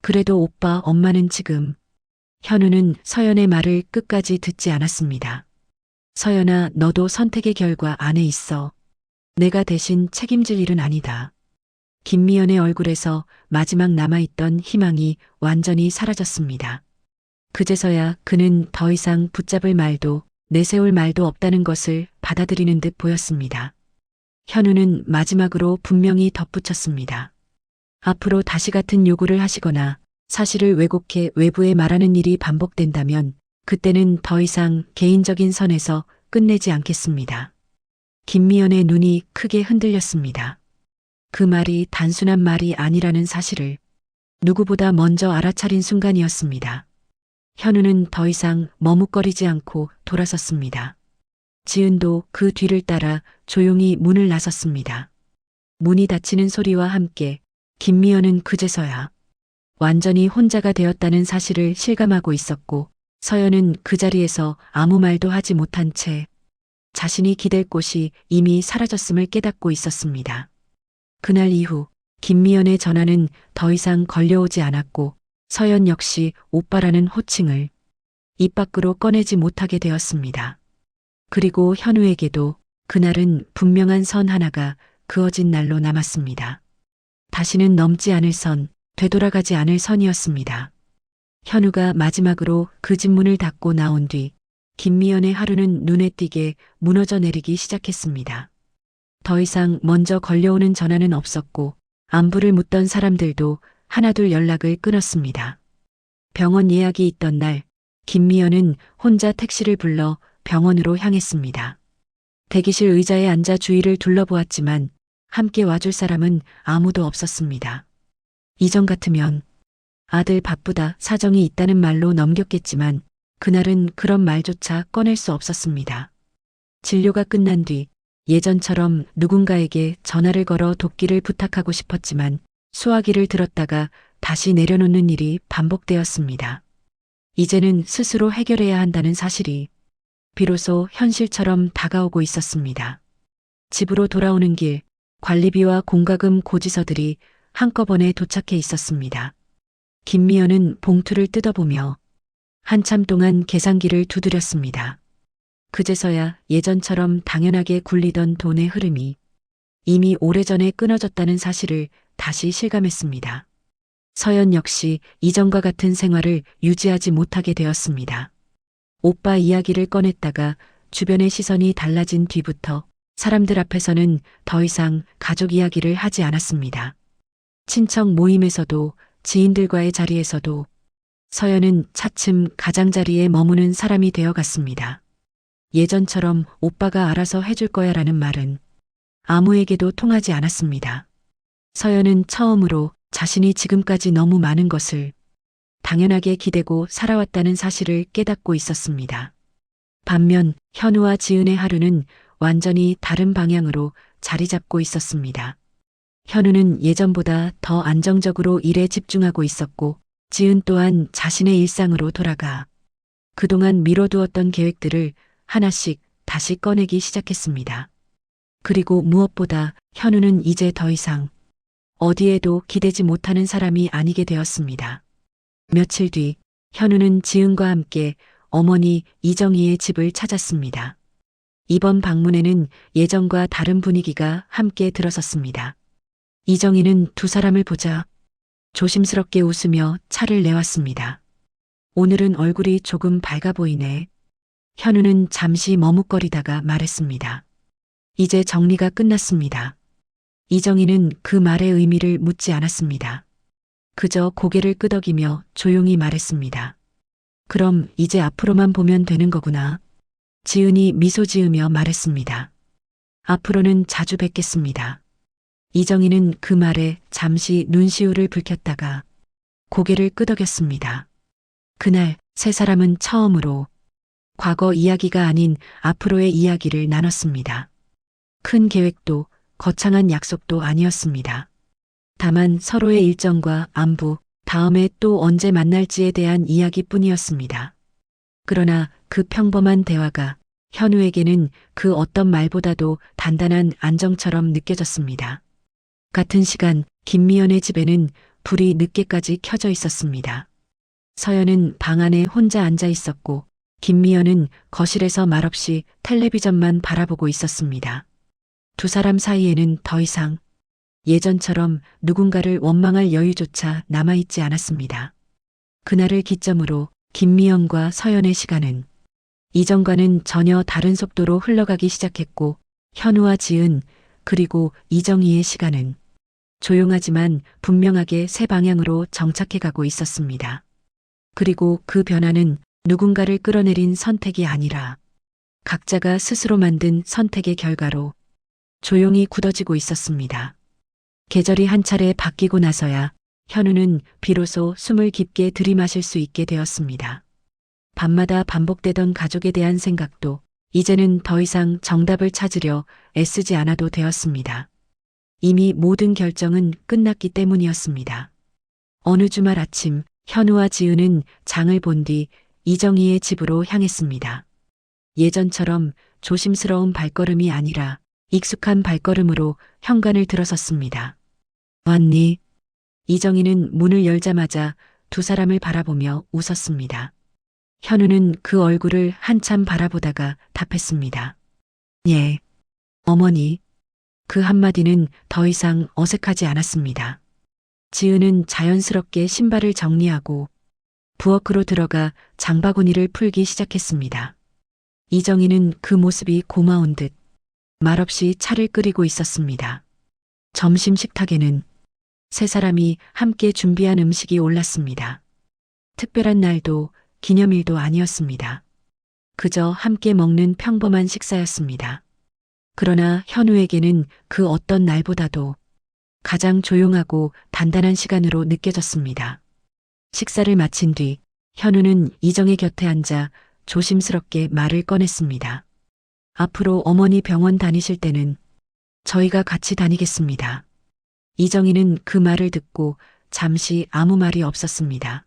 그래도 오빠, 엄마는 지금. 현우는 서연의 말을 끝까지 듣지 않았습니다. 서연아, 너도 선택의 결과 안에 있어. 내가 대신 책임질 일은 아니다. 김미연의 얼굴에서 마지막 남아있던 희망이 완전히 사라졌습니다. 그제서야 그는 더 이상 붙잡을 말도 내세울 말도 없다는 것을 받아들이는 듯 보였습니다. 현우는 마지막으로 분명히 덧붙였습니다. 앞으로 다시 같은 요구를 하시거나 사실을 왜곡해 외부에 말하는 일이 반복된다면 그때는 더 이상 개인적인 선에서 끝내지 않겠습니다. 김미연의 눈이 크게 흔들렸습니다. 그 말이 단순한 말이 아니라는 사실을 누구보다 먼저 알아차린 순간이었습니다. 현우는 더 이상 머뭇거리지 않고 돌아섰습니다. 지은도 그 뒤를 따라 조용히 문을 나섰습니다. 문이 닫히는 소리와 함께 김미연은 그제서야 완전히 혼자가 되었다는 사실을 실감하고 있었고 서연은 그 자리에서 아무 말도 하지 못한 채 자신이 기댈 곳이 이미 사라졌음을 깨닫고 있었습니다. 그날 이후 김미연의 전화는 더 이상 걸려오지 않았고 서연 역시 오빠라는 호칭을 입 밖으로 꺼내지 못하게 되었습니다. 그리고 현우에게도 그날은 분명한 선 하나가 그어진 날로 남았습니다. 다시는 넘지 않을 선, 되돌아가지 않을 선이었습니다. 현우가 마지막으로 그 집 문을 닫고 나온 뒤 김미연의 하루는 눈에 띄게 무너져 내리기 시작했습니다. 더 이상 먼저 걸려오는 전화는 없었고 안부를 묻던 사람들도 하나둘 연락을 끊었습니다. 병원 예약이 있던 날 김미연은 혼자 택시를 불러 병원으로 향했습니다. 대기실 의자에 앉아 주위를 둘러보았지만 함께 와줄 사람은 아무도 없었습니다. 이전 같으면 아들 바쁘다 사정이 있다는 말로 넘겼겠지만 그날은 그런 말조차 꺼낼 수 없었습니다. 진료가 끝난 뒤 예전처럼 누군가에게 전화를 걸어 돕기를 부탁하고 싶었지만 수화기를 들었다가 다시 내려놓는 일이 반복되었습니다. 이제는 스스로 해결해야 한다는 사실이 비로소 현실처럼 다가오고 있었습니다. 집으로 돌아오는 길 관리비와 공과금 고지서들이 한꺼번에 도착해 있었습니다. 김미연은 봉투를 뜯어보며 한참 동안 계산기를 두드렸습니다. 그제서야 예전처럼 당연하게 굴리던 돈의 흐름이 이미 오래전에 끊어졌다는 사실을 다시 실감했습니다. 서연 역시 이전과 같은 생활을 유지하지 못하게 되었습니다. 오빠 이야기를 꺼냈다가 주변의 시선이 달라진 뒤부터 사람들 앞에서는 더 이상 가족 이야기를 하지 않았습니다. 친척 모임에서도 지인들과의 자리에서도 서연은 차츰 가장자리에 머무는 사람이 되어갔습니다. 예전처럼 오빠가 알아서 해줄 거야라는 말은 아무에게도 통하지 않았습니다. 서연은 처음으로 자신이 지금까지 너무 많은 것을 당연하게 기대고 살아왔다는 사실을 깨닫고 있었습니다. 반면 현우와 지은의 하루는 완전히 다른 방향으로 자리 잡고 있었습니다. 현우는 예전보다 더 안정적으로 일에 집중하고 있었고 지은 또한 자신의 일상으로 돌아가 그동안 미뤄두었던 계획들을 하나씩 다시 꺼내기 시작했습니다. 그리고 무엇보다 현우는 이제 더 이상 어디에도 기대지 못하는 사람이 아니게 되었습니다. 며칠 뒤 현우는 지은과 함께 어머니 이정희의 집을 찾았습니다. 이번 방문에는 예전과 다른 분위기가 함께 들어섰습니다. 이정희는 두 사람을 보자 조심스럽게 웃으며 차를 내왔습니다. 오늘은 얼굴이 조금 밝아 보이네. 현우는 잠시 머뭇거리다가 말했습니다. 이제 정리가 끝났습니다. 이정희는 그 말의 의미를 묻지 않았습니다. 그저 고개를 끄덕이며 조용히 말했습니다. 그럼 이제 앞으로만 보면 되는 거구나. 지은이 미소 지으며 말했습니다. 앞으로는 자주 뵙겠습니다. 이정희는 그 말에 잠시 눈시울을 붉혔다가 고개를 끄덕였습니다. 그날 세 사람은 처음으로 과거 이야기가 아닌 앞으로의 이야기를 나눴습니다. 큰 계획도 거창한 약속도 아니었습니다. 다만 서로의 일정과 안부, 다음에 또 언제 만날지에 대한 이야기뿐이었습니다. 그러나 그 평범한 대화가 현우에게는 그 어떤 말보다도 단단한 안정처럼 느껴졌습니다. 같은 시간 김미연의 집에는 불이 늦게까지 켜져 있었습니다. 서연은 방 안에 혼자 앉아 있었고 김미연은 거실에서 말없이 텔레비전만 바라보고 있었습니다. 두 사람 사이에는 더 이상 예전처럼 누군가를 원망할 여유조차 남아있지 않았습니다. 그날을 기점으로 김미연과 서연의 시간은 이전과는 전혀 다른 속도로 흘러가기 시작했고 현우와 지은 그리고 이정희의 시간은 조용하지만 분명하게 새 방향으로 정착해 가고 있었습니다. 그리고 그 변화는 누군가를 끌어내린 선택이 아니라 각자가 스스로 만든 선택의 결과로 조용히 굳어지고 있었습니다. 계절이 한 차례 바뀌고 나서야 현우는 비로소 숨을 깊게 들이마실 수 있게 되었습니다. 밤마다 반복되던 가족에 대한 생각도 이제는 더 이상 정답을 찾으려 애쓰지 않아도 되었습니다. 이미 모든 결정은 끝났기 때문이었습니다. 어느 주말 아침 현우와 지은은 장을 본 뒤 이정희의 집으로 향했습니다. 예전처럼 조심스러운 발걸음이 아니라 익숙한 발걸음으로 현관을 들어섰습니다. 왔니? 이정희는 문을 열자마자 두 사람을 바라보며 웃었습니다. 현우는 그 얼굴을 한참 바라보다가 답했습니다. 예, 어머니. 그 한마디는 더 이상 어색하지 않았습니다. 지은은 자연스럽게 신발을 정리하고 부엌으로 들어가 장바구니를 풀기 시작했습니다. 이정희는 그 모습이 고마운 듯 말없이 차를 끓이고 있었습니다. 점심 식탁에는 세 사람이 함께 준비한 음식이 올랐습니다. 특별한 날도 기념일도 아니었습니다. 그저 함께 먹는 평범한 식사였습니다. 그러나 현우에게는 그 어떤 날보다도 가장 조용하고 단단한 시간으로 느껴졌습니다. 식사를 마친 뒤 현우는 이정의 곁에 앉아 조심스럽게 말을 꺼냈습니다. 앞으로 어머니 병원 다니실 때는 저희가 같이 다니겠습니다. 이정희는 그 말을 듣고 잠시 아무 말이 없었습니다.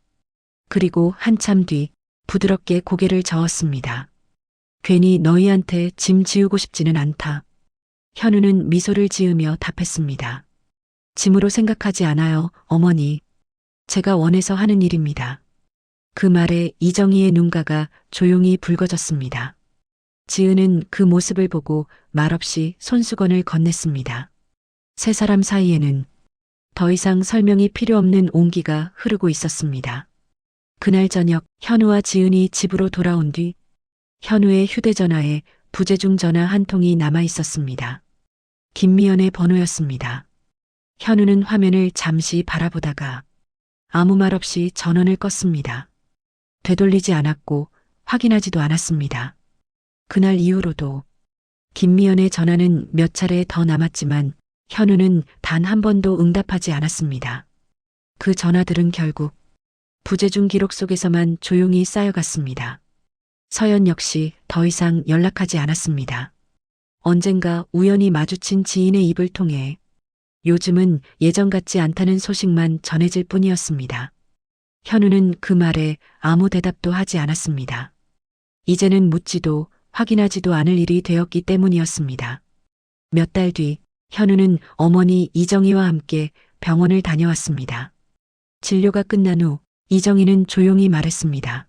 그리고 한참 뒤 부드럽게 고개를 저었습니다. 괜히 너희한테 짐 지우고 싶지는 않다. 현우는 미소를 지으며 답했습니다. 짐으로 생각하지 않아요, 어머니. 제가 원해서 하는 일입니다. 그 말에 이정희의 눈가가 조용히 붉어졌습니다. 지은은 그 모습을 보고 말없이 손수건을 건넸습니다. 세 사람 사이에는 더 이상 설명이 필요 없는 온기가 흐르고 있었습니다. 그날 저녁 현우와 지은이 집으로 돌아온 뒤 현우의 휴대전화에 부재중 전화 한 통이 남아 있었습니다. 김미연의 번호였습니다. 현우는 화면을 잠시 바라보다가 아무 말 없이 전원을 껐습니다. 되돌리지 않았고 확인하지도 않았습니다. 그날 이후로도 김미연의 전화는 몇 차례 더 남았지만 현우는 단 한 번도 응답하지 않았습니다. 그 전화들은 결국 부재중 기록 속에서만 조용히 쌓여갔습니다. 서연 역시 더 이상 연락하지 않았습니다. 언젠가 우연히 마주친 지인의 입을 통해 요즘은 예전 같지 않다는 소식만 전해질 뿐이었습니다. 현우는 그 말에 아무 대답도 하지 않았습니다. 이제는 묻지도 확인하지도 않을 일이 되었기 때문이었습니다. 몇 달 뒤 현우는 어머니 이정희와 함께 병원을 다녀왔습니다. 진료가 끝난 후 이정희는 조용히 말했습니다.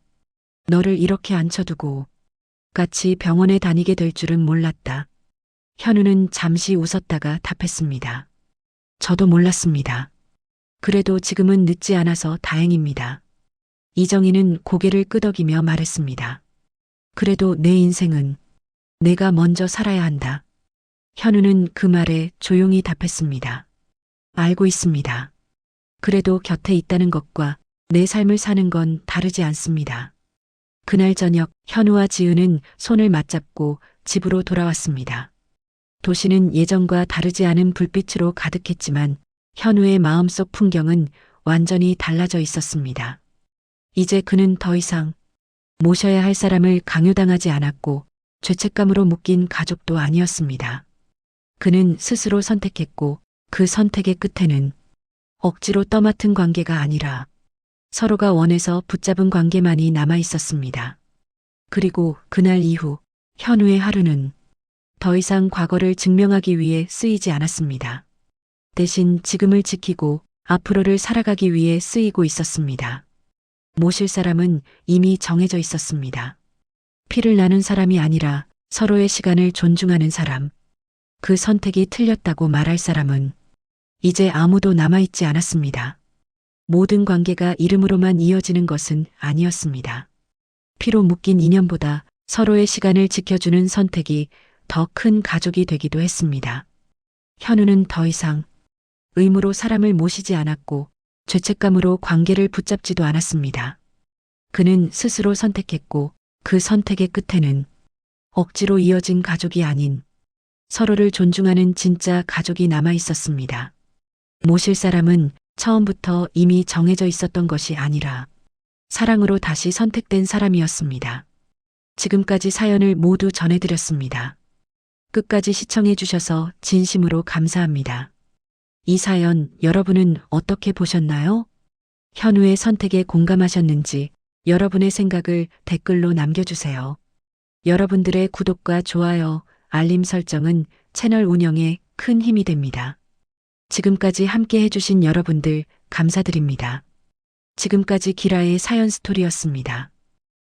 너를 이렇게 앉혀두고 같이 병원에 다니게 될 줄은 몰랐다. 현우는 잠시 웃었다가 답했습니다. 저도 몰랐습니다. 그래도 지금은 늦지 않아서 다행입니다. 이정희는 고개를 끄덕이며 말했습니다. 그래도 내 인생은 내가 먼저 살아야 한다. 현우는 그 말에 조용히 답했습니다. 알고 있습니다. 그래도 곁에 있다는 것과 내 삶을 사는 건 다르지 않습니다. 그날 저녁 현우와 지은은 손을 맞잡고 집으로 돌아왔습니다. 도시는 예전과 다르지 않은 불빛으로 가득했지만 현우의 마음속 풍경은 완전히 달라져 있었습니다. 이제 그는 더 이상 모셔야 할 사람을 강요당하지 않았고 죄책감으로 묶인 가족도 아니었습니다. 그는 스스로 선택했고 그 선택의 끝에는 억지로 떠맡은 관계가 아니라 서로가 원해서 붙잡은 관계만이 남아 있었습니다. 그리고 그날 이후 현우의 하루는 더 이상 과거를 증명하기 위해 쓰이지 않았습니다. 대신 지금을 지키고 앞으로를 살아가기 위해 쓰이고 있었습니다. 모실 사람은 이미 정해져 있었습니다. 피를 나눈 사람이 아니라 서로의 시간을 존중하는 사람. 그 선택이 틀렸다고 말할 사람은 이제 아무도 남아있지 않았습니다. 모든 관계가 이름으로만 이어지는 것은 아니었습니다. 피로 묶인 인연보다 서로의 시간을 지켜주는 선택이 더 큰 가족이 되기도 했습니다. 현우는 더 이상 의무로 사람을 모시지 않았고 죄책감으로 관계를 붙잡지도 않았습니다. 그는 스스로 선택했고 그 선택의 끝에는 억지로 이어진 가족이 아닌 서로를 존중하는 진짜 가족이 남아 있었습니다. 모실 사람은 처음부터 이미 정해져 있었던 것이 아니라 사랑으로 다시 선택된 사람이었습니다. 지금까지 사연을 모두 전해드렸습니다. 끝까지 시청해 주셔서 진심으로 감사합니다. 이 사연 여러분은 어떻게 보셨나요? 현우의 선택에 공감하셨는지 여러분의 생각을 댓글로 남겨주세요. 여러분들의 구독과 좋아요, 알림 설정은 채널 운영에 큰 힘이 됩니다. 지금까지 함께 해주신 여러분들 감사드립니다. 지금까지 기라의 사연 스토리였습니다.